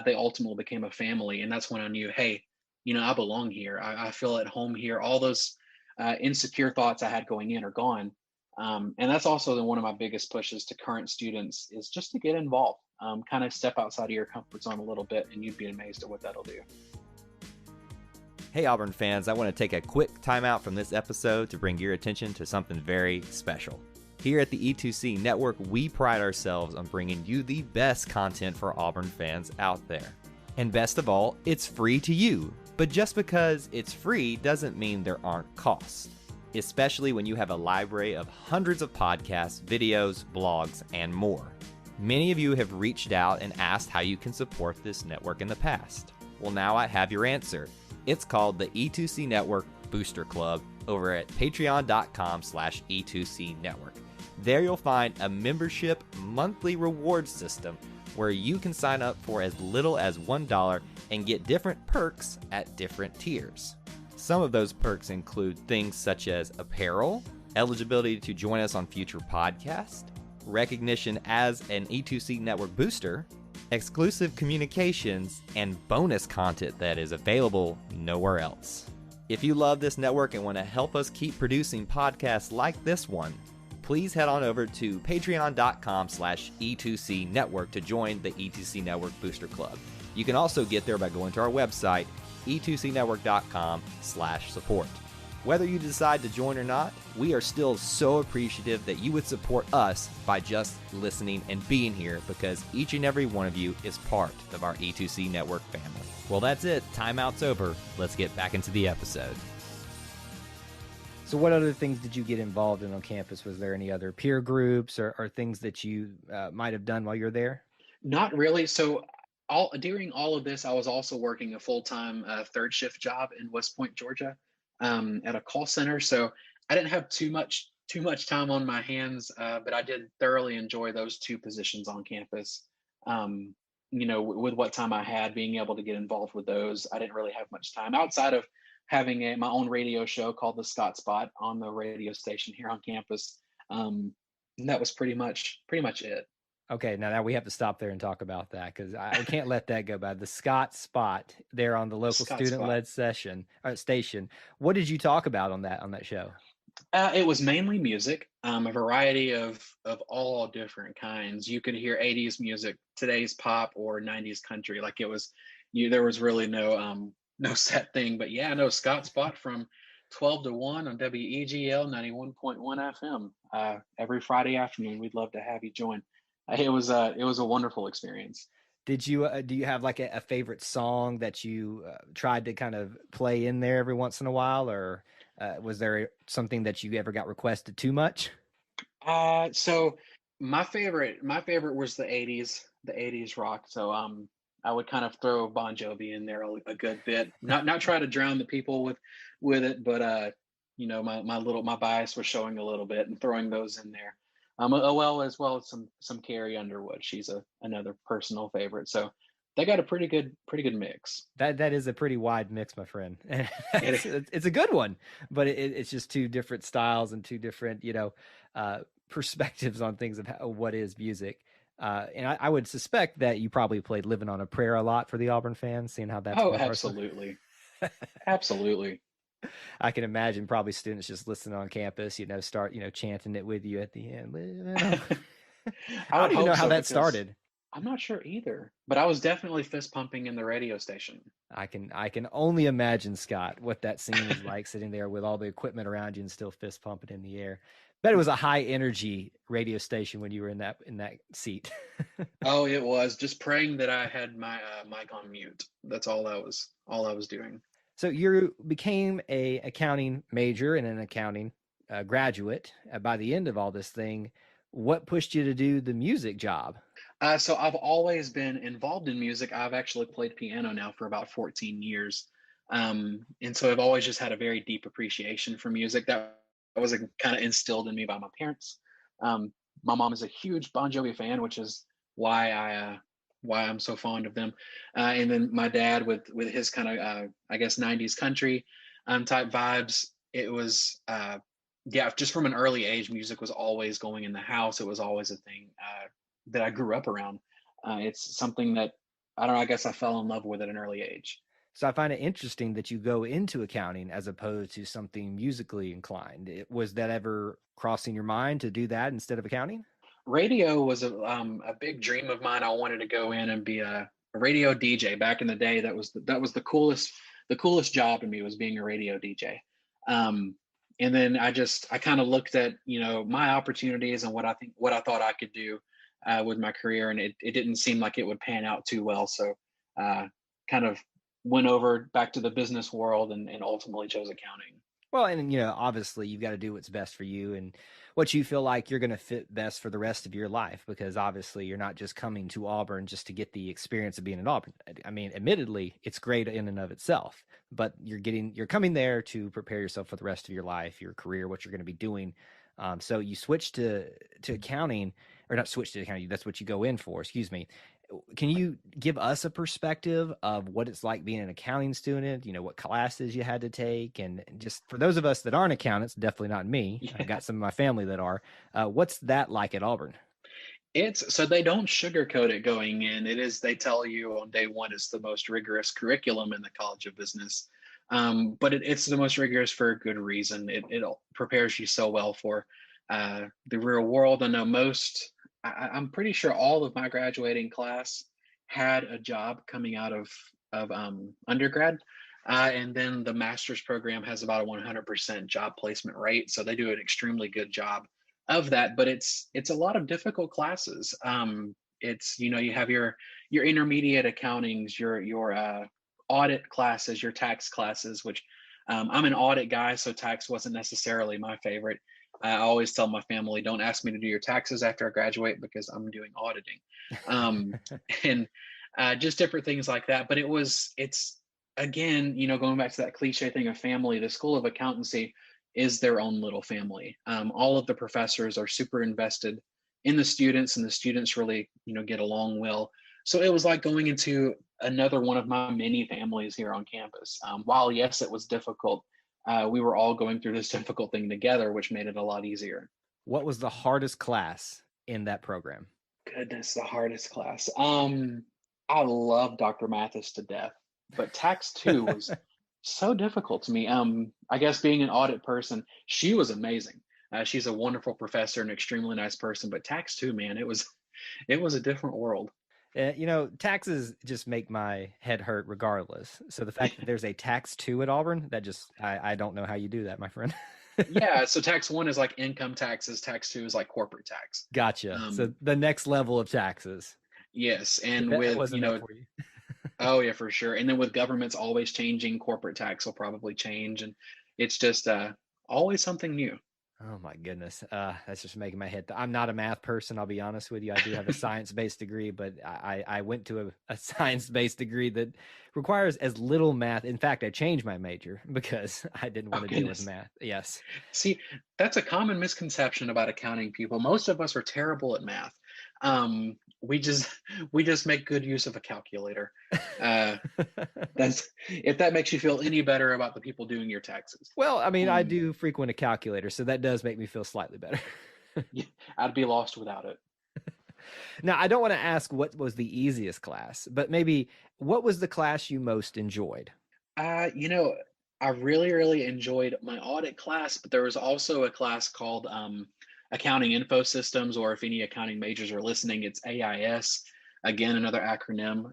Speaker 3: they ultimately became a family. And that's when I knew, hey, I belong here. I feel at home here. All those insecure thoughts I had going in are gone. And that's also one of my biggest pushes to current students is just to get involved, kind of step outside of your comfort zone a little bit, and you'd be amazed at what that'll do.
Speaker 4: Hey Auburn fans, I want to take a quick timeout from this episode to bring your attention to something very special. Here at the E2C Network, we pride ourselves on bringing you the best content for Auburn fans out there. And best of all, it's free to you. But just because it's free doesn't mean there aren't costs, especially when you have a library of hundreds of podcasts, videos, blogs, and more. Many of you have reached out and asked how you can support this network in the past. Well, now I have your answer. It's called the E2C Network Booster Club over at patreon.com/E2C Network. There you'll find a membership monthly reward system where you can sign up for as little as $1 and get different perks at different tiers. Some of those perks include things such as apparel, eligibility to join us on future podcasts, recognition as an E2C Network booster, exclusive communications, and bonus content that is available nowhere else. If you love this network and want to help us keep producing podcasts like this one, please head on over to patreon.com/E2C Network to join the E2C Network Booster Club. You can also get there by going to our website, e2cnetwork.com/support. Whether you decide to join or not, we are still so appreciative that you would support us by just listening and being here, because each and every one of you is part of our E2C Network family. Well, that's it. Timeout's over. Let's get back into the episode.
Speaker 2: So what other things did you get involved in on campus? Was there any other peer groups or things that you might have done while you're there?
Speaker 3: Not really. So during all of this, I was also working a full-time third shift job in West Point, Georgia, at a call center. So I didn't have too much time on my hands, but I did thoroughly enjoy those two positions on campus. With what time I had, being able to get involved with those, I didn't really have much time outside of having my own radio show called The Scott Spot on the radio station here on campus. And that was pretty much it.
Speaker 2: Okay, now we have to stop there and talk about that, because I can't let that go by. The Scott Spot there on the local student-led station. What did you talk about on that show?
Speaker 3: It was mainly music, a variety of all different kinds. You could hear 80s music, today's pop, or 90s country. Like it was, there was really no set thing. But yeah, no, Scott Spot from 12 to 1 on WEGL 91.1 FM every Friday afternoon. We'd love to have you join. It was a wonderful experience.
Speaker 2: Did you do you have like a favorite song that you tried to kind of play in there every once in a while, or was there something that you ever got requested too much?
Speaker 3: So my favorite was the 80s rock. So I would kind of throw Bon Jovi in there a good bit. Not try to drown the people with it, but my bias was showing a little bit and throwing those in there. Well as some Carrie Underwood. She's another personal favorite. So they got a pretty good mix.
Speaker 2: That is a pretty wide mix, my friend. it's,
Speaker 3: It,
Speaker 2: it's a good one, but it's just two different styles and two different, perspectives on things of what is music. And I would suspect that you probably played "Living on a Prayer" a lot for the Auburn fans, seeing how that's
Speaker 3: oh,
Speaker 2: one of our songs.
Speaker 3: absolutely, absolutely.
Speaker 2: I can imagine probably students just listening on campus, start, chanting it with you at the end. Living on...
Speaker 3: I
Speaker 2: I
Speaker 3: would
Speaker 2: don't even
Speaker 3: hope
Speaker 2: know how
Speaker 3: so
Speaker 2: that
Speaker 3: because
Speaker 2: started.
Speaker 3: I'm not sure either, but I was definitely fist pumping in the radio station.
Speaker 2: I can only imagine, Scott, what that scene was like sitting there with all the equipment around you and still fist pumping in the air. Bet it was a high energy radio station when you were in that seat.
Speaker 3: Oh, it was just praying that I had my mic on mute. That's all I was doing.
Speaker 2: So you became a accounting major and an accounting graduate. By the end of all this thing, what pushed you to do the music job?
Speaker 3: So I've always been involved in music. I've actually played piano now for about 14 years. And so I've always just had a very deep appreciation for music that was kind of instilled in me by my parents. Um, my mom is a huge Bon Jovi fan, which is why why I'm so fond of them. And then my dad with his kind of I guess 90s country type vibes. It was yeah, just from an early age, music was always going in the house. It was always a thing that I grew up around. It's something that I don't know. I guess I fell in love with at an early age.
Speaker 2: So I find it interesting that you go into accounting as opposed to something musically inclined. Was that ever crossing your mind to do that instead of accounting?
Speaker 3: Radio was a big dream of mine. I wanted to go in and be a radio DJ. Back in the day, that was the coolest job to me, was being a radio DJ. Um, and then I kind of looked at my opportunities and what I thought I could do with my career, and it didn't seem like it would pan out too well. So uh, kind of went over back to the business world and ultimately chose accounting.
Speaker 2: Well, and obviously you've got to do what's best for you and what you feel like you're going to fit best for the rest of your life, because obviously you're not just coming to Auburn just to get the experience of being in Auburn. I mean, admittedly, it's great in and of itself, but you're coming there to prepare yourself for the rest of your life, your career, what you're going to be doing. So you switch to accounting, or not switch to accounting. That's what you go in for. Excuse me. Can you give us a perspective of what it's like being an accounting student? What classes you had to take, and just for those of us that aren't accountants, definitely not me.
Speaker 3: Yeah.
Speaker 2: I've got some of my family that are. What's that like at Auburn?
Speaker 3: It's so they don't sugarcoat it going in. They tell you on day one it's the most rigorous curriculum in the College of Business. But it's the most rigorous for a good reason. It prepares you so well for the real world. I know I'm pretty sure all of my graduating class had a job coming out of undergrad. And then the master's program has about a 100% job placement rate. So they do an extremely good job of that, but it's a lot of difficult classes. It's you have your intermediate accountings, your audit classes, your tax classes, which I'm an audit guy, so tax wasn't necessarily my favorite. I always tell my family, don't ask me to do your taxes after I graduate because I'm doing auditing, um, and just different things like that. But it's again, going back to that cliche thing of family. The School of Accountancy is their own little family. All of the professors are super invested in the students, and the students really, get along well. So it was like going into another one of my many families here on campus. While yes, it was difficult, we were all going through this difficult thing together, which made it a lot easier.
Speaker 2: What was the hardest class in that program?
Speaker 3: Goodness, the hardest class. I love Dr. Mathis to death, but Tax 2 was So difficult to me. I guess being an audit person, she was amazing. She's a wonderful professor, an extremely nice person, but tax too, man, it was a different world.
Speaker 2: Taxes just make my head hurt regardless. So the fact that there's a tax two at Auburn, that just, I don't know how you do that, my friend.
Speaker 3: Yeah, so tax one is like income taxes, tax two is like corporate tax.
Speaker 2: Gotcha. So
Speaker 3: Um,
Speaker 2: the next level of taxes.
Speaker 3: yes,
Speaker 2: I
Speaker 3: and
Speaker 2: bet that
Speaker 3: with,
Speaker 2: wasn't that for you.
Speaker 3: oh yeah, for sure. And then with governments always changing, corporate tax will probably change, and it's just always something new.
Speaker 2: Oh my goodness. That's just making my head. I'm not a math person. I'll be honest with you. I do have a science-based degree, but I went to a science-based degree that requires as little math. In fact, I changed my major because I didn't
Speaker 3: Oh
Speaker 2: want to deal with
Speaker 3: goodness.
Speaker 2: math. Yes.
Speaker 3: See, that's a common misconception about accounting people. Most of us are terrible at math. We just we just make good use of a calculator. Uh, that's if that makes you feel any better about the people doing your taxes.
Speaker 2: Well, I mean, I
Speaker 3: Um,
Speaker 2: do frequent a calculator, so that does make me feel slightly better.
Speaker 3: yeah, I'd be lost without it.
Speaker 2: Now, I don't want to ask what was the easiest class, but maybe what was the class you most enjoyed?
Speaker 3: You know, I really, really enjoyed my audit class, but there was also a class called Accounting Info Systems, or if any accounting majors are listening, it's AIS. Again, another acronym.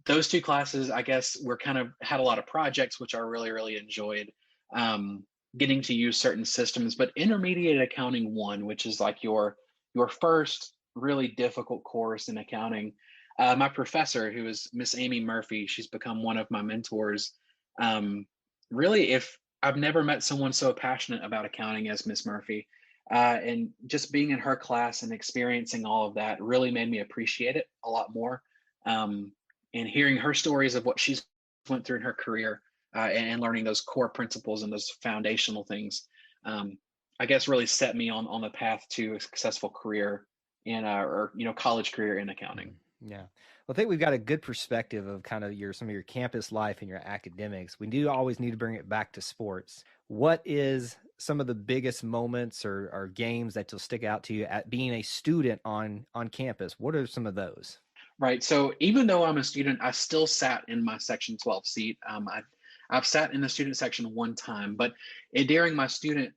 Speaker 3: Those two classes, I guess, were kind of had a lot of projects, which I really, really enjoyed. Um, Getting to use certain systems, but intermediate accounting one, which is like your first really difficult course in accounting. My professor, who is Miss Amy Murphy, she's become one of my mentors. Um, Really, if I've never met someone so passionate about accounting as Miss Murphy, and just being in her class and experiencing all of that really made me appreciate it a lot more. Um, and hearing her stories of what she's went through in her career, and learning those core principles and those foundational things, um, I guess really set me on the path to a successful career in or college career in accounting.
Speaker 2: Mhm. Yeah. Well, I think we've got a good perspective of kind of some of your campus life and your academics. We do always need to bring it back to sports. What is some of the biggest moments or games that will stick out to you at being a student on campus? What are some of those?
Speaker 3: Right. So even though I'm a student, I still sat in my Section 12 seat. I've sat in the student section one time, but during my student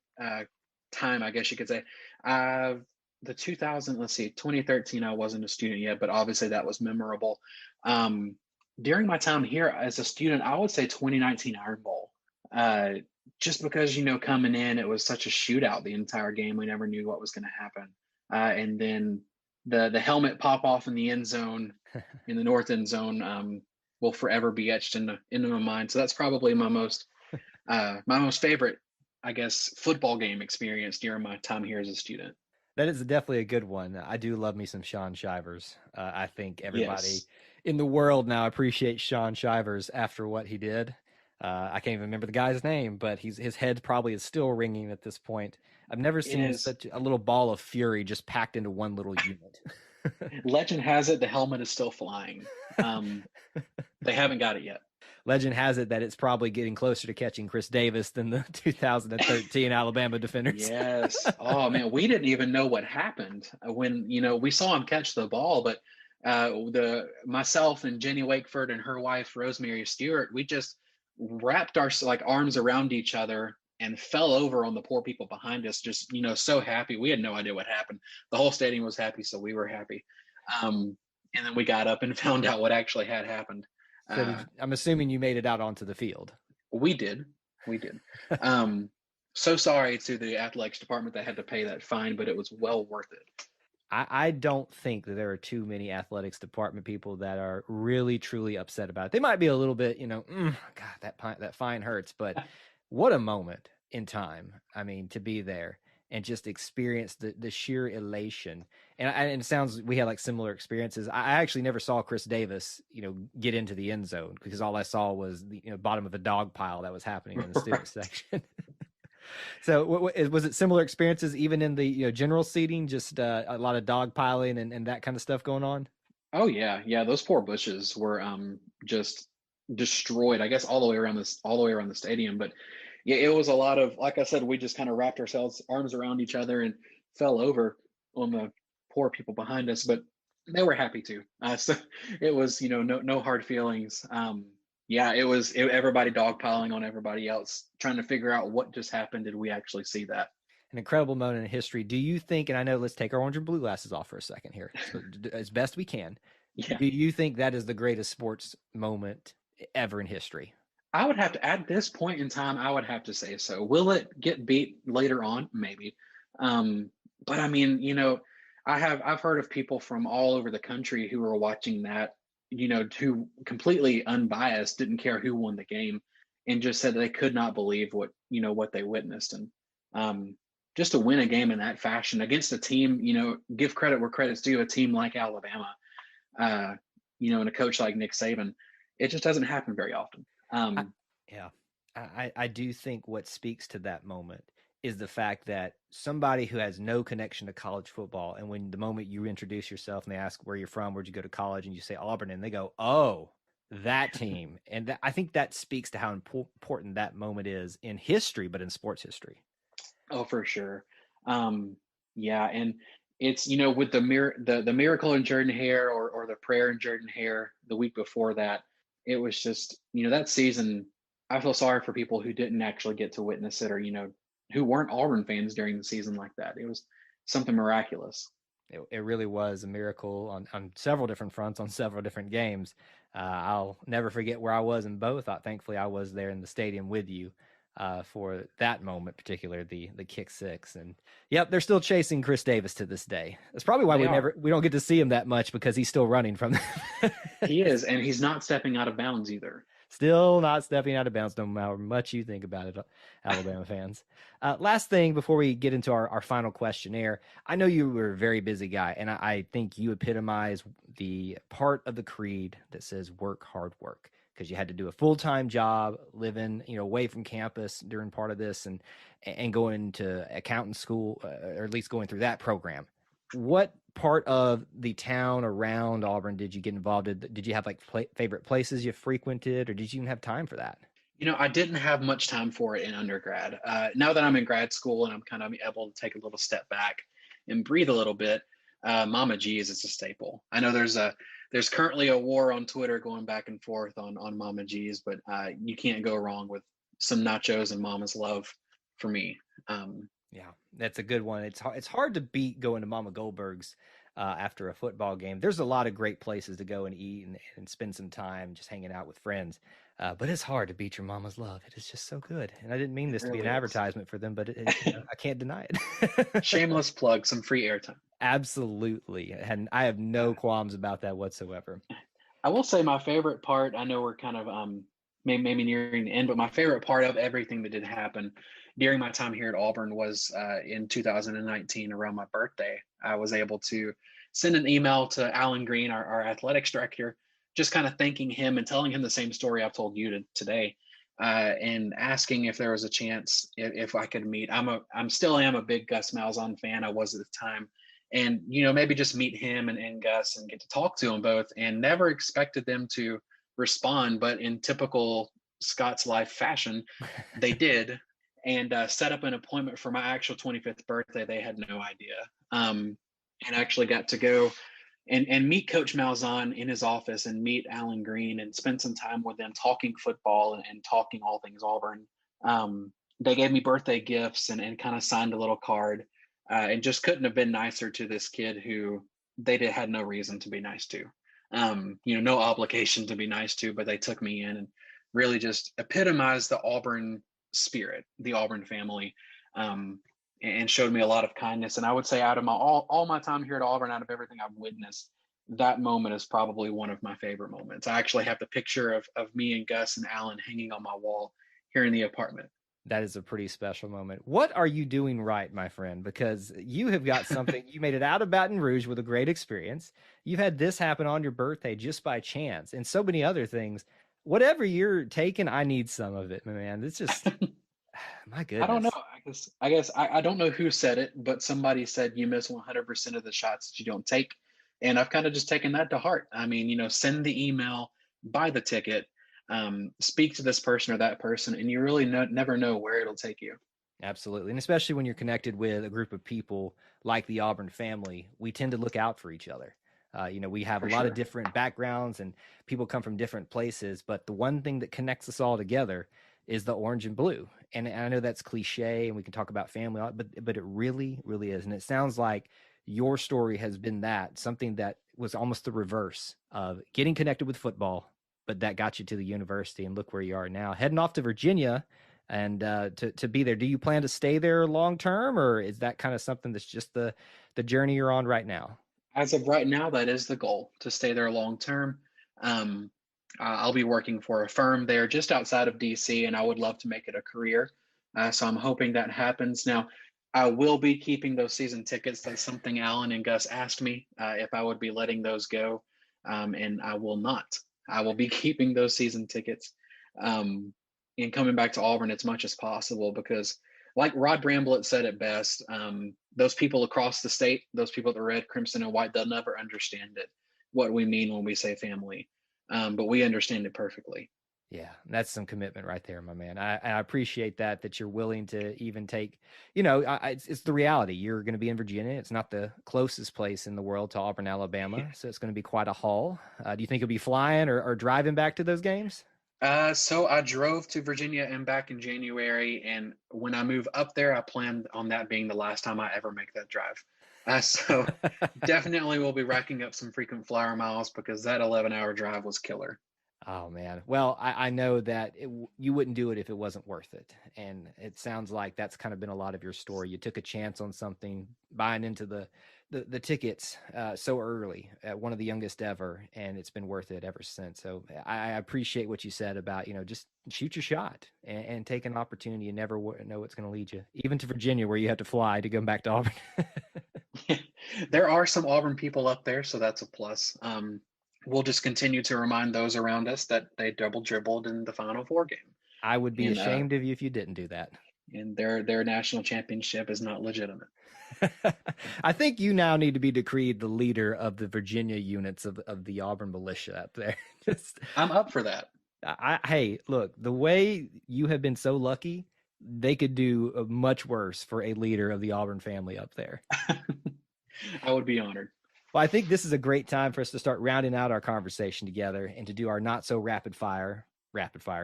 Speaker 3: time, I guess you could say, uh, the 2000, let's see, 2013, I wasn't a student yet, but obviously that was memorable. Um, During my time here as a student, I would say 2019 Iron Bowl. Uh, just because, coming in, it was such a shootout the entire game. We never knew what was going to happen. And then the helmet pop off in the end zone, in the north end zone, will forever be etched into my mind. So that's probably my most favorite, I guess, football game experience during my time here as a student.
Speaker 2: That is definitely a good one. I do love me some Sean Shivers. I think everybody
Speaker 3: Yes,
Speaker 2: in the world now appreciates Sean Shivers after what he did. I can't even remember the guy's name, but his head probably is still ringing at this point. I've never
Speaker 3: it
Speaker 2: seen
Speaker 3: is.
Speaker 2: such a little ball of fury just packed into one little unit.
Speaker 3: Legend has it the helmet is still flying. Um, they haven't got it yet.
Speaker 2: Legend has it that it's probably getting closer to catching Chris Davis than the 2013 Alabama defenders.
Speaker 3: Yes. Oh man, we didn't even know what happened when we saw him catch the ball, but the myself and Jenny Wakeford and her wife Rosemary Stewart, we just wrapped our like arms around each other and fell over on the poor people behind us. Just so happy. We had no idea what happened. The whole stadium was happy, so we were happy. And then we got up and found out what actually had happened.
Speaker 2: So
Speaker 3: Uh,
Speaker 2: I'm assuming you made it out onto the field.
Speaker 3: we did. We did. Um, so sorry to the athletics department that had to pay that fine, but it was well worth it.
Speaker 2: I don't think that there are too many athletics department people that are really truly upset about it. They might be a little bit, God, that fine hurts, but what a moment in time. I mean, to be there and just experience the sheer elation. And it sounds we had like similar experiences. I actually never saw Chris Davis, get into the end zone because all I saw was the bottom of a dog pile that was happening in the student
Speaker 3: Right.
Speaker 2: section. So was it similar experiences even in the general seating, just a lot of dog piling and that kind of stuff going on?
Speaker 3: Oh yeah, yeah. Those poor bushes were just destroyed. I guess all the way around the stadium. But yeah, it was a lot of, like I said, we just kind of wrapped ourselves arms around each other and fell over on the poor people behind us. But they were happy too. So it was no hard feelings. Yeah, everybody dogpiling on everybody else, trying to figure out what just happened. Did we actually see that?
Speaker 2: An incredible moment in history. Do you think, and I know, let's take our orange and blue glasses off for a second here, so as best we can.
Speaker 3: Yeah.
Speaker 2: Do you think that is the greatest sports moment ever in history?
Speaker 3: I would have to, at this point in time, I would have to say so. Will it get beat later on? Maybe. Um, but I mean, I've heard of people from all over the country who were watching that, who completely unbiased, didn't care who won the game, and just said they could not believe what they witnessed. And just to win a game in that fashion against a team, give credit where credit's due, a team like Alabama, uh, and a coach like Nick Saban, it just doesn't happen very often.
Speaker 2: Yeah, I do think what speaks to that moment is the fact that somebody who has no connection to college football, and when the moment you introduce yourself and they ask where you're from, where'd you go to college, and you say Auburn, and they go, oh, that team. And I think that speaks to how important that moment is in history, but in sports history.
Speaker 3: Oh, for sure. Yeah, and it's with the miracle in Jordan Hare, or the prayer in Jordan Hare the week before that, it was just that season. I feel sorry for people who didn't actually get to witness it, or who weren't Auburn fans during the season like that. It was something miraculous.
Speaker 2: It really was a miracle on several different fronts, on several different games. I'll never forget where I was in both. Thankfully, I was there in the stadium with you for that moment, particularly the kick six. And yep, they're still chasing Chris Davis to this day. That's probably why we don't get to see him that much, because he's still running from.
Speaker 3: He is, and he's not stepping out of bounds either.
Speaker 2: Still not stepping out of bounds, no matter how much you think about it, Alabama fans. Last thing before we get into our final questionnaire, I know you were a very busy guy, and I think you epitomize the part of the creed that says work, hard work, because you had to do a full-time job, living away from campus during part of this, and going to accountant school, or at least going through that program. What part of the town around Auburn did you get involved in? Did you have like favorite places you frequented, or did you even have time for that?
Speaker 3: I didn't have much time for it in undergrad. Now that I'm in grad school and I'm kind of able to take a little step back and breathe a little bit, Mama G's is a staple. I know there's currently a war on Twitter going back and forth on Mama G's, but you can't go wrong with some nachos and Mama's love for me.
Speaker 2: Yeah, that's a good one. It's hard to beat going to Mama Goldberg's after a football game. There's a lot of great places to go and eat and spend some time just hanging out with friends. But it's hard to beat your mama's love. It is just so good. And I didn't mean this to be an advertisement for them, but I can't deny it.
Speaker 3: Shameless plug, some free airtime.
Speaker 2: Absolutely. And I have no qualms about that whatsoever.
Speaker 3: I will say my favorite part, I know we're kind of maybe nearing the end, but my favorite part of everything that did happen during my time here at Auburn was in 2019, around my birthday. I was able to send an email to Alan Green, our athletics director, just kind of thanking him and telling him the same story I've told you today, and asking if there was a chance if I could meet. I'm still a big Gus Malzahn fan. I was at the time, and maybe just meet him and Gus and get to talk to them both. And never expected them to respond, but in typical Scott's Life fashion, they did, and set up an appointment for my actual 25th birthday. They had no idea, and actually got to go and meet Coach Malzahn in his office, and meet Alan Green, and spend some time with them talking football and talking all things Auburn. They gave me birthday gifts and kind of signed a little card, and just couldn't have been nicer to this kid who they had no reason to be nice to. No obligation to be nice to, but they took me in and really just epitomized the Auburn spirit, the Auburn family, and showed me a lot of kindness. And I would say, out of all my time here at Auburn, out of everything I've witnessed, that moment is probably one of my favorite moments. I actually have the picture of me and Gus and Alan hanging on my wall here in the apartment.
Speaker 2: That is a pretty special moment. What are you doing right, my friend? Because you have got something, you made it out of Baton Rouge with a great experience. You've had this happen on your birthday just by chance, and so many other things. Whatever you're taking, I need some of it, man. It's just, my goodness.
Speaker 3: I don't know. I guess I don't know who said it, but somebody said you miss 100% of the shots that you don't take. And I've kind of just taken that to heart. I mean, send the email, buy the ticket, speak to this person or that person, and you really never know where it'll take you.
Speaker 2: Absolutely. And especially when you're connected with a group of people like the Auburn family, we tend to look out for each other. We have
Speaker 3: For
Speaker 2: a lot of
Speaker 3: sure.
Speaker 2: different backgrounds and people come from different places, but the one thing that connects us all together is the orange and blue. And I know that's cliche and we can talk about family, but it really, really is. And it sounds like your story has been something that was almost the reverse of getting connected with football, but that got you to the university, and look where you are now, heading off to Virginia and to be there. Do you plan to stay there long term, or is that kind of something that's just the journey you're on right now?
Speaker 3: As of right now, that is the goal, to stay there long term. Um, I'll be working for a firm there just outside of DC, and I would love to make it a career. So I'm hoping that happens. Now, I will be keeping those season tickets. That's something Alan and Gus asked me if I would be letting those go, and I will not. I will be keeping those season tickets and coming back to Auburn as much as possible because, like Rod Bramblett said it best, those people across the state, those people that are red, crimson, and white, they'll never understand it, what we mean when we say family. But we understand it perfectly.
Speaker 2: Yeah, that's some commitment right there, my man. I appreciate that you're willing to even take, it's the reality. You're going to be in Virginia. It's not the closest place in the world to Auburn, Alabama. So it's going to be quite a haul. Do you think you'll be flying or driving back to those games?
Speaker 3: So I drove to Virginia and back in January, and when I move up there, I plan on that being the last time I ever make that drive. So definitely we'll be racking up some frequent flyer miles because that 11-hour drive was killer.
Speaker 2: Oh man. Well, I know that you wouldn't do it if it wasn't worth it. And it sounds like that's kind of been a lot of your story. You took a chance on something, buying into the tickets so early, one of the youngest ever, and it's been worth it ever since. So I appreciate what you said about, just shoot your shot and take an opportunity. You never know what's going to lead you, even to Virginia where you have to fly to go back to Auburn.
Speaker 3: There are some Auburn people up there, so that's a plus. We'll just continue to remind those around us that they double dribbled in the Final Four game.
Speaker 2: I would be ashamed of you if you didn't do that.
Speaker 3: And their national championship is not legitimate.
Speaker 2: I think you now need to be decreed the leader of the Virginia units of the Auburn militia up there.
Speaker 3: I'm up for that.
Speaker 2: Hey, look, the way you have been so lucky, they could do much worse for a leader of the Auburn family up there.
Speaker 3: I would be honored.
Speaker 2: Well, I think this is a great time for us to start rounding out our conversation together and to do our not so rapid fire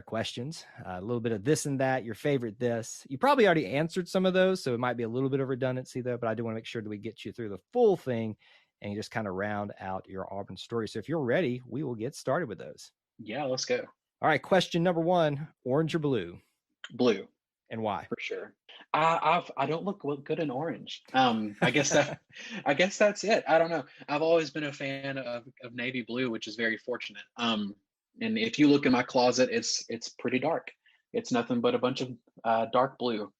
Speaker 2: questions. A little bit of this and that, your favorite this. You probably already answered some of those, so it might be a little bit of redundancy though, but I do want to make sure that we get you through the full thing and you just kind of round out your Auburn story. So if you're ready, we will get started with those.
Speaker 3: Yeah, let's go.
Speaker 2: All right, question number 1, orange or blue?
Speaker 3: Blue.
Speaker 2: And why?
Speaker 3: For sure. I don't look good in orange. I guess that's it. I don't know. I've always been a fan of navy blue, which is very fortunate. And if you look in my closet, it's pretty dark. It's nothing but a bunch of dark blue.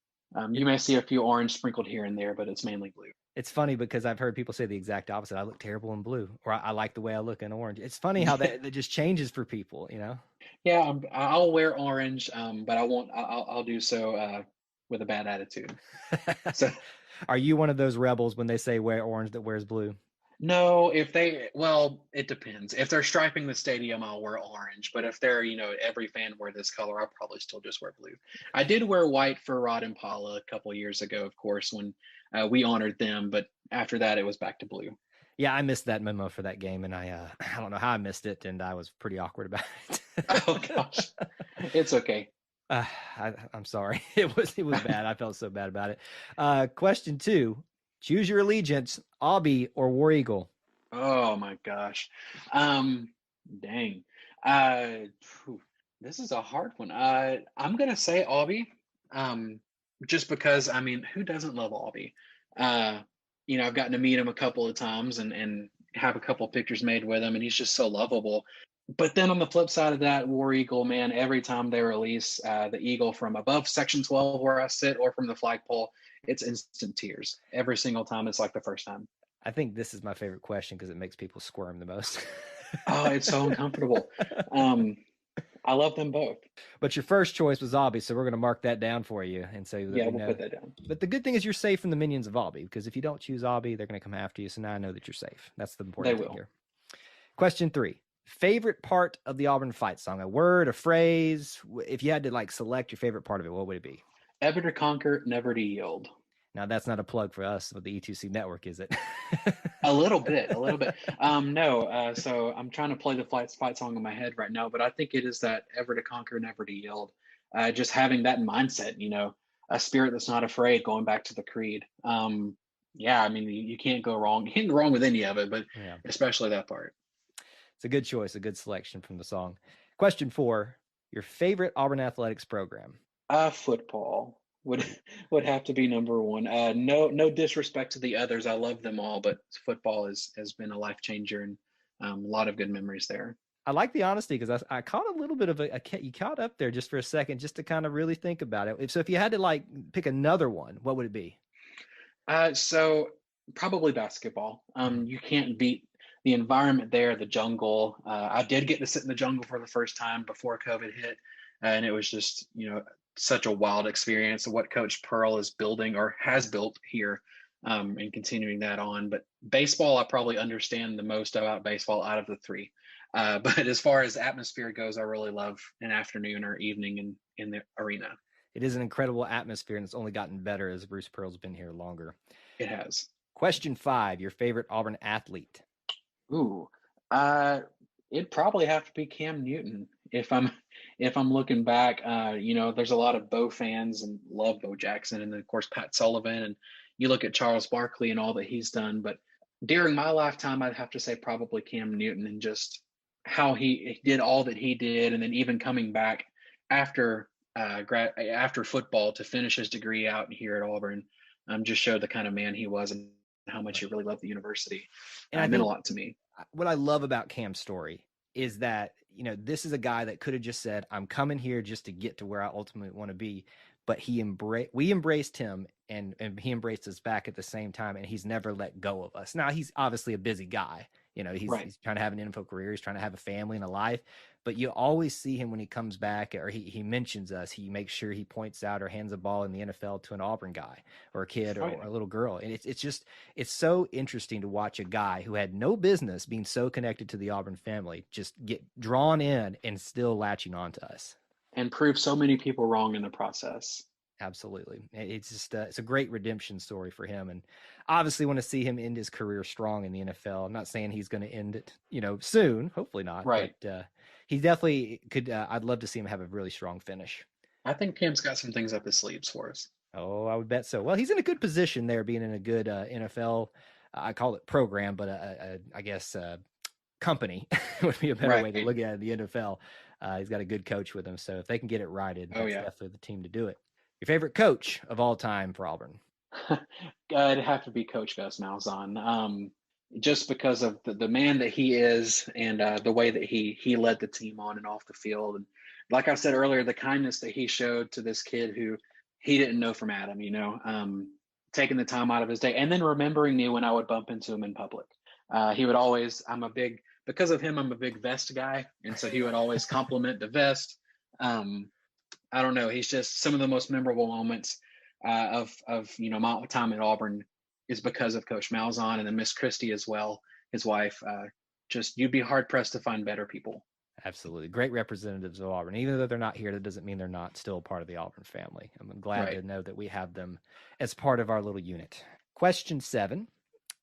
Speaker 3: You may see a few orange sprinkled here and there, but it's mainly blue.
Speaker 2: It's funny because I've heard people say the exact opposite. I look terrible in blue, or I like the way I look in orange. It's funny how that just changes for people,
Speaker 3: Yeah, I'll wear orange, but I won't. I'll do so with a bad attitude. So,
Speaker 2: are you one of those rebels when they say wear orange that wears blue?
Speaker 3: No, it depends. If they're striping the stadium, I'll wear orange. But if they're, every fan wear this color, I'll probably still just wear blue. I did wear white for Rod and Paula a couple of years ago, of course, when we honored them. But after that, it was back to blue.
Speaker 2: Yeah, I missed that memo for that game, and I don't know how I missed it, and I was pretty awkward about it.
Speaker 3: Oh gosh, it's okay.
Speaker 2: I'm sorry. It was bad. I felt so bad about it. Question 2. Choose your allegiance, Aubie or War Eagle?
Speaker 3: Oh my gosh. Dang. This is a hard one. I'm gonna say Aubie. Just because who doesn't love Aubie? I've gotten to meet him a couple of times and have a couple of pictures made with him, and he's just so lovable. But then on the flip side of that, War Eagle, man, every time they release the Eagle from above Section 12 where I sit or from the flagpole, it's instant tears. Every single time, it's like the first time.
Speaker 2: I think this is my favorite question because it makes people squirm the most.
Speaker 3: Oh, it's so uncomfortable. I love them both.
Speaker 2: But your first choice was Aubie, so we're going to mark that down for you and say that
Speaker 3: we'll put that down.
Speaker 2: But the good thing is you're safe from the minions of Aubie, because if you don't choose Aubie, they're going to come after you. So now I know that you're safe. That's the important thing here. Question 3. Favorite part of the Auburn fight song? A word, a phrase? If you had to select your favorite part of it, what would it be?
Speaker 3: Ever to conquer, never to yield.
Speaker 2: Now, that's not a plug for us with the E2C network, is it?
Speaker 3: A little bit. No. So I'm trying to play the fight song in my head right now, but I think it is that ever to conquer, never to yield. Just having that mindset, a spirit that's not afraid, going back to the creed. Yeah, I mean, you can't go wrong. You can't go wrong with any of it, but especially that part.
Speaker 2: It's a good choice, a good selection from the song. Question 4, your favorite Auburn athletics program?
Speaker 3: Football would have to be number one. No disrespect to the others. I love them all, but football has been a life changer, and a lot of good memories there.
Speaker 2: I like the honesty, because I caught a little bit of you caught up there just for a second, just to kind of really think about it. So if you had to pick another one, what would it be?
Speaker 3: So probably basketball. You can't beat the environment there, the jungle. I did get to sit in the jungle for the first time before COVID hit, and it was just, such a wild experience of what Coach Pearl is building or has built here, and continuing that on. But baseball, I probably understand the most about baseball out of the three. But as far as atmosphere goes, I really love an afternoon or evening in the arena.
Speaker 2: It is an incredible atmosphere, and it's only gotten better as Bruce Pearl's been here longer.
Speaker 3: It has.
Speaker 2: Question 5, your favorite Auburn athlete?
Speaker 3: Ooh, it'd probably have to be Cam Newton. If I'm looking back, there's a lot of Bo fans and love Bo Jackson, and then of course Pat Sullivan, and you look at Charles Barkley and all that he's done. But during my lifetime, I'd have to say probably Cam Newton, and just how he did all that he did, and then even coming back after football to finish his degree out here at Auburn, just showed the kind of man he was and how much he really loved the university. And it meant a lot to me.
Speaker 2: What I love about Cam's story is that, this is a guy that could have just said, I'm coming here just to get to where I ultimately want to be. But we embraced him, and he embraced us back at the same time, and he's never let go of us. Now, he's obviously a busy guy. He's trying to have an NFL career. He's trying to have a family and a life. But you always see him when he comes back, or he mentions us. He makes sure he points out or hands a ball in the NFL to an Auburn guy or a kid or a little girl. And it's so interesting to watch a guy who had no business being so connected to the Auburn family just get drawn in and still latching on to us.
Speaker 3: And prove so many people wrong in the process.
Speaker 2: Absolutely. It's just it's a great redemption story for him, and obviously want to see him end his career strong in the NFL. I'm not saying he's going to end it, soon. Hopefully not.
Speaker 3: Right.
Speaker 2: But he definitely could. I'd love to see him have a really strong finish.
Speaker 3: I think Cam's got some things up his sleeves for us.
Speaker 2: Oh, I would bet so. Well, he's in a good position there, being in a good NFL. I call it program, but I guess company would be a better way to look at it in the NFL. He's got a good coach with him, so if they can get it righted, that's definitely the team to do it. Your favorite coach of all time for Auburn?
Speaker 3: It'd have to be Coach Gus Malzahn, just because of the man that he is, and the way that he led the team on and off the field. And like I said earlier, the kindness that he showed to this kid who he didn't know from Adam, taking the time out of his day, and then remembering me when I would bump into him in public. He would always, because of him, I'm a big vest guy. And so he would always compliment the vest. I don't know. He's just some of the most memorable moments of my time at Auburn is because of Coach Malzahn, and then Miss Christie as well, his wife. You'd be hard pressed to find better people.
Speaker 2: Absolutely. Great representatives of Auburn. Even though they're not here, that doesn't mean they're not still part of the Auburn family. I'm glad to know that we have them as part of our little unit. Question 7,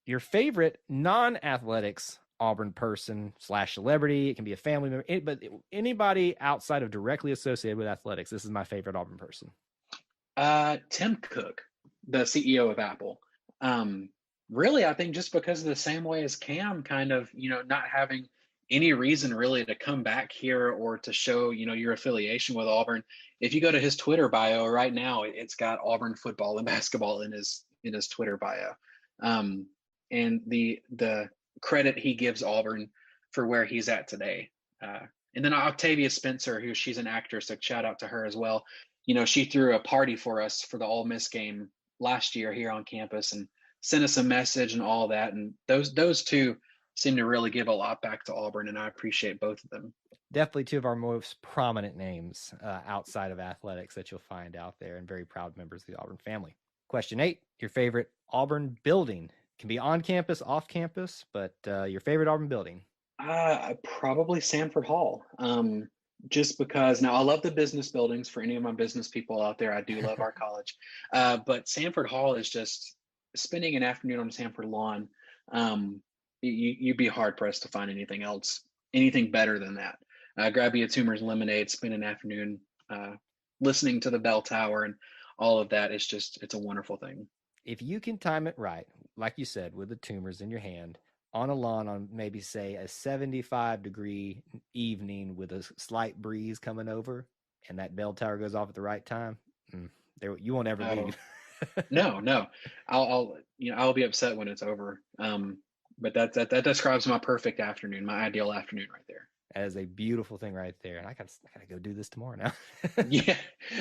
Speaker 2: your favorite non-athletics Auburn person / celebrity. It can be a family member, but anybody outside of directly associated with athletics. This is my favorite Auburn person.
Speaker 3: Tim Cook, the CEO of Apple. Really, I think just because of the same way as Cam, kind of, not having any reason really to come back here or to show, your affiliation with Auburn. If you go to his Twitter bio right now, it's got Auburn football and basketball in his Twitter bio. And the credit he gives Auburn for where he's at today. And then Octavia Spencer, she's an actress, so shout out to her as well. She threw a party for us for the Ole Miss game last year here on campus and sent us a message and all that. And those two seem to really give a lot back to Auburn, and I appreciate both of them.
Speaker 2: Definitely two of our most prominent names outside of athletics that you'll find out there, and very proud members of the Auburn family. Question 8, your favorite Auburn building. Can be on campus, off campus, but your favorite Auburn building?
Speaker 3: Probably Sanford Hall. just because now I love the business buildings. For any of my business people out there, I do love our college. But Sanford Hall is just spending an afternoon on Sanford lawn. You'd be hard pressed to find anything else, anything better than that. Grab you a Toomer's lemonade, spend an afternoon listening to the bell tower and all of that. It's a wonderful thing.
Speaker 2: If you can time it right, like you said, with the Toomer's in your hand, on a lawn on maybe say a 75-degree evening with a slight breeze coming over, and that bell tower goes off at the right time, you won't ever leave.
Speaker 3: No, I'll be upset when it's over. But that describes my perfect afternoon, my ideal afternoon right there.
Speaker 2: That is a beautiful thing right there. And I gotta go do this tomorrow now.
Speaker 3: Yeah,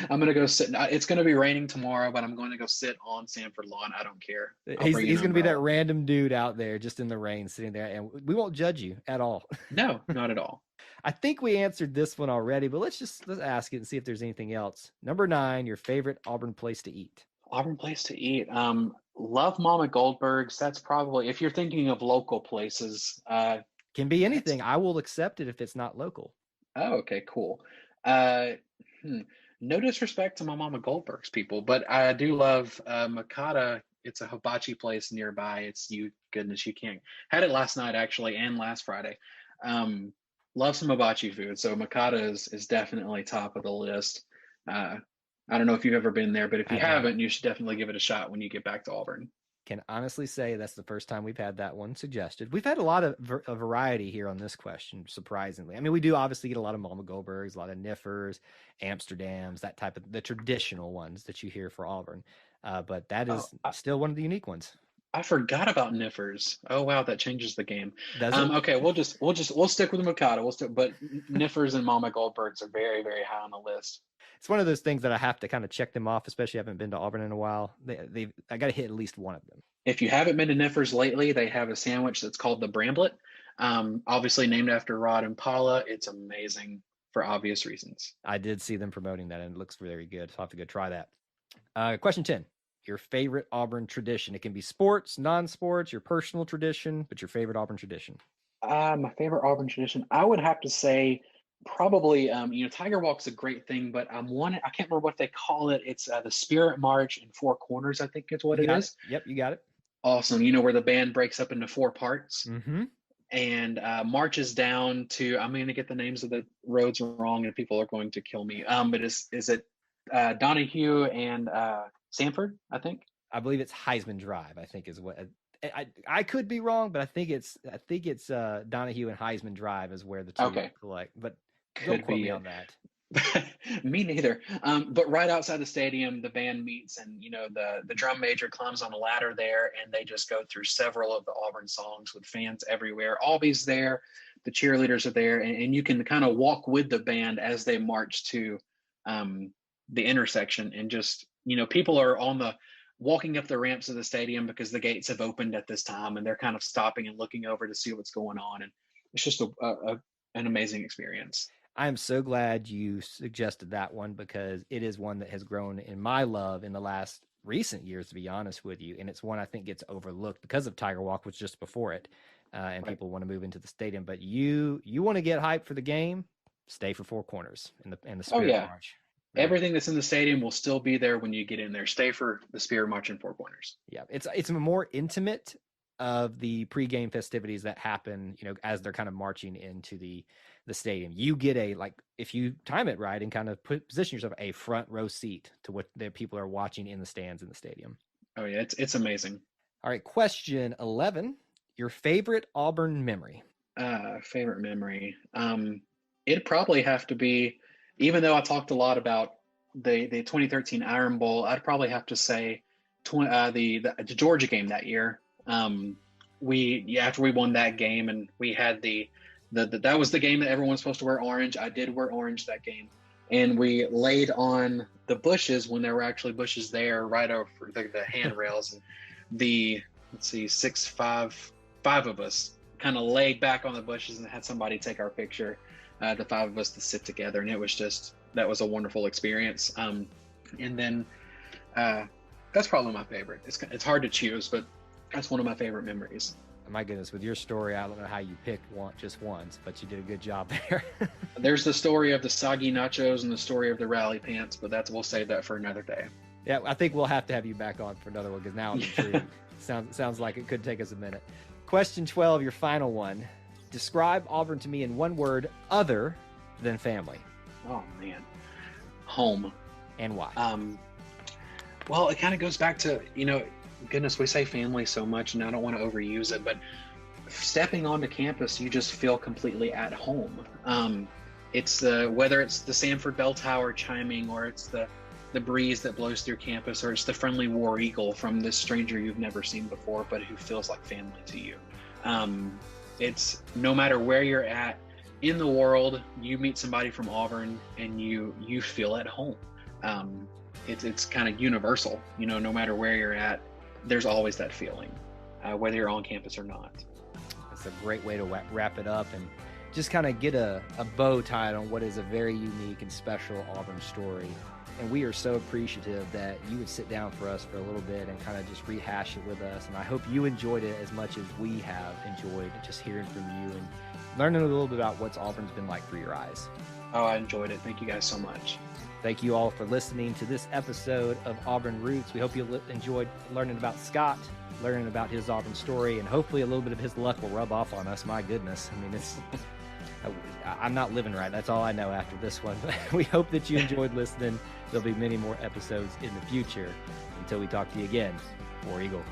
Speaker 3: I'm gonna go sit. It's gonna be raining tomorrow, but I'm going to go sit on Sanford lawn. I don't care.
Speaker 2: He's gonna be that random dude out there just in the rain sitting there, and we won't judge you at all.
Speaker 3: No, not at all.
Speaker 2: I think we answered this one already, but let's ask it and see if there's anything else. Number 9, your favorite Auburn place to eat.
Speaker 3: Auburn place to eat. Love Mama Goldberg's. That's probably, if you're thinking of local places.
Speaker 2: Can be anything. I will accept it if it's not local.
Speaker 3: Oh, okay, cool. No disrespect to my Mama Goldberg's people, but I do love Makata. It's a hibachi place nearby. Goodness, you can't. Had it last night actually, and last Friday. Love some hibachi food. So Makata is definitely top of the list. I don't know if you've ever been there, but if you haven't, you should definitely give it a shot when you get back to Auburn.
Speaker 2: Can honestly say that's the first time we've had that one suggested. We've had a lot of a variety here on this question, surprisingly. I mean, we do obviously get a lot of Mama Goldbergs, a lot of Niffers, Amsterdams, that type of the traditional ones that you hear for Auburn. But that is still one of the unique ones.
Speaker 3: I forgot about Niffers. Oh wow, that changes the game.
Speaker 2: Does it?
Speaker 3: Okay, we'll stick with the Mikado. But Niffers and Mama Goldbergs are very, very high on the list.
Speaker 2: It's one of those things that I have to kind of check them off, especially I haven't been to Auburn in a while. I got to hit at least one of them.
Speaker 3: If you haven't been to Niffers lately, they have a sandwich that's called the Bramblet. Obviously named after Rod and Paula. It's amazing for obvious reasons.
Speaker 2: I did see them promoting that, and it looks very good. So I'll have to go try that. Question 10. Your favorite Auburn tradition. It can be sports, non-sports, your personal tradition, but your favorite Auburn tradition.
Speaker 3: My favorite Auburn tradition, I would have to say probably, Tiger Walk's a great thing, but I can't remember what they call it. It's the Spirit March in Four Corners, I think is what it is.
Speaker 2: Yep, you got it.
Speaker 3: Awesome. Where the band breaks up into 4 parts and marches down to, I'm going to get the names of the roads wrong and people are going to kill me. But is it Donahue and Sanford, I think?
Speaker 2: I believe it's Heisman Drive, I think is what I could be wrong, but I think it's Donahue and Heisman Drive is where the two collect. But don't quote me on that.
Speaker 3: Me neither. But right outside the stadium, the band meets, and the drum major climbs on a ladder there, and they just go through several of the Auburn songs with fans everywhere. Albie's there, the cheerleaders are there, and you can kind of walk with the band as they march to the intersection, and just people are walking up the ramps of the stadium because the gates have opened at this time, and they're kind of stopping and looking over to see what's going on, and it's just an amazing experience.
Speaker 2: I am so glad you suggested that one, because it is one that has grown in my love in the last recent years, to be honest with you. And it's one I think gets overlooked because of Tiger Walk was just before it. And right. People want to move into the stadium, but you want to get hyped for the game, stay for Four Corners in the Spirit March. Really. Everything that's in the stadium will still be there when you get in there. Stay for the Spirit March in Four Corners. Yeah. It's more intimate of the pregame festivities that happen, as they're kind of marching into the stadium. You get if you time it right and kind of position yourself, a front row seat to what the people are watching in the stands in the stadium. Oh yeah, it's amazing. All right, question 11. Your favorite Auburn memory? Favorite memory. It'd probably have to be, even though I talked a lot about the 2013 Iron Bowl, I'd probably have to say the Georgia game that year. After we won that game, and we had that was the game that everyone was supposed to wear orange. I did wear orange that game, and we laid on the bushes when there were actually bushes there, right over the handrails. And five of us kind of laid back on the bushes and had somebody take our picture. The 5 of us to sit together, and that was a wonderful experience. And then that's probably my favorite. It's hard to choose, but that's one of my favorite memories. my goodness, with your story, I don't know how you picked just once, but you did a good job there.
Speaker 3: There's the story of the soggy nachos and the story of the rally pants, but we'll save that for another day.
Speaker 2: Yeah, I think we'll have to have you back on for another one because now I'm intrigued. Sounds like it could take us a minute. Question 12, your final one. Describe Auburn to me in one word other than family.
Speaker 3: Oh man, home.
Speaker 2: And why?
Speaker 3: Well, it kind of goes back to, goodness, we say family so much and I don't want to overuse it, but stepping onto campus, you just feel completely at home. It's whether it's the Sanford bell tower chiming, or it's the breeze that blows through campus, or it's the friendly war eagle from this stranger you've never seen before, but who feels like family to you. It's no matter where you're at in the world, you meet somebody from Auburn and you feel at home. It's kind of universal, no matter where you're at, there's always that feeling, whether you're on campus or not.
Speaker 2: That's a great way to wrap it up and just kind of get a bow tied on what is a very unique and special Auburn story. And we are so appreciative that you would sit down for us for a little bit and kind of just rehash it with us. And I hope you enjoyed it as much as we have enjoyed just hearing from you and learning a little bit about what's Auburn's been like through your eyes.
Speaker 3: Oh, I enjoyed it. Thank you guys so much.
Speaker 2: Thank you all for listening to this episode of Auburn Roots. We hope you enjoyed learning about Scott, learning about his Auburn story, and hopefully a little bit of his luck will rub off on us. My goodness. I mean, I'm not living right. That's all I know after this one. But we hope that you enjoyed listening. There'll be many more episodes in the future. Until we talk to you again, War Eagle.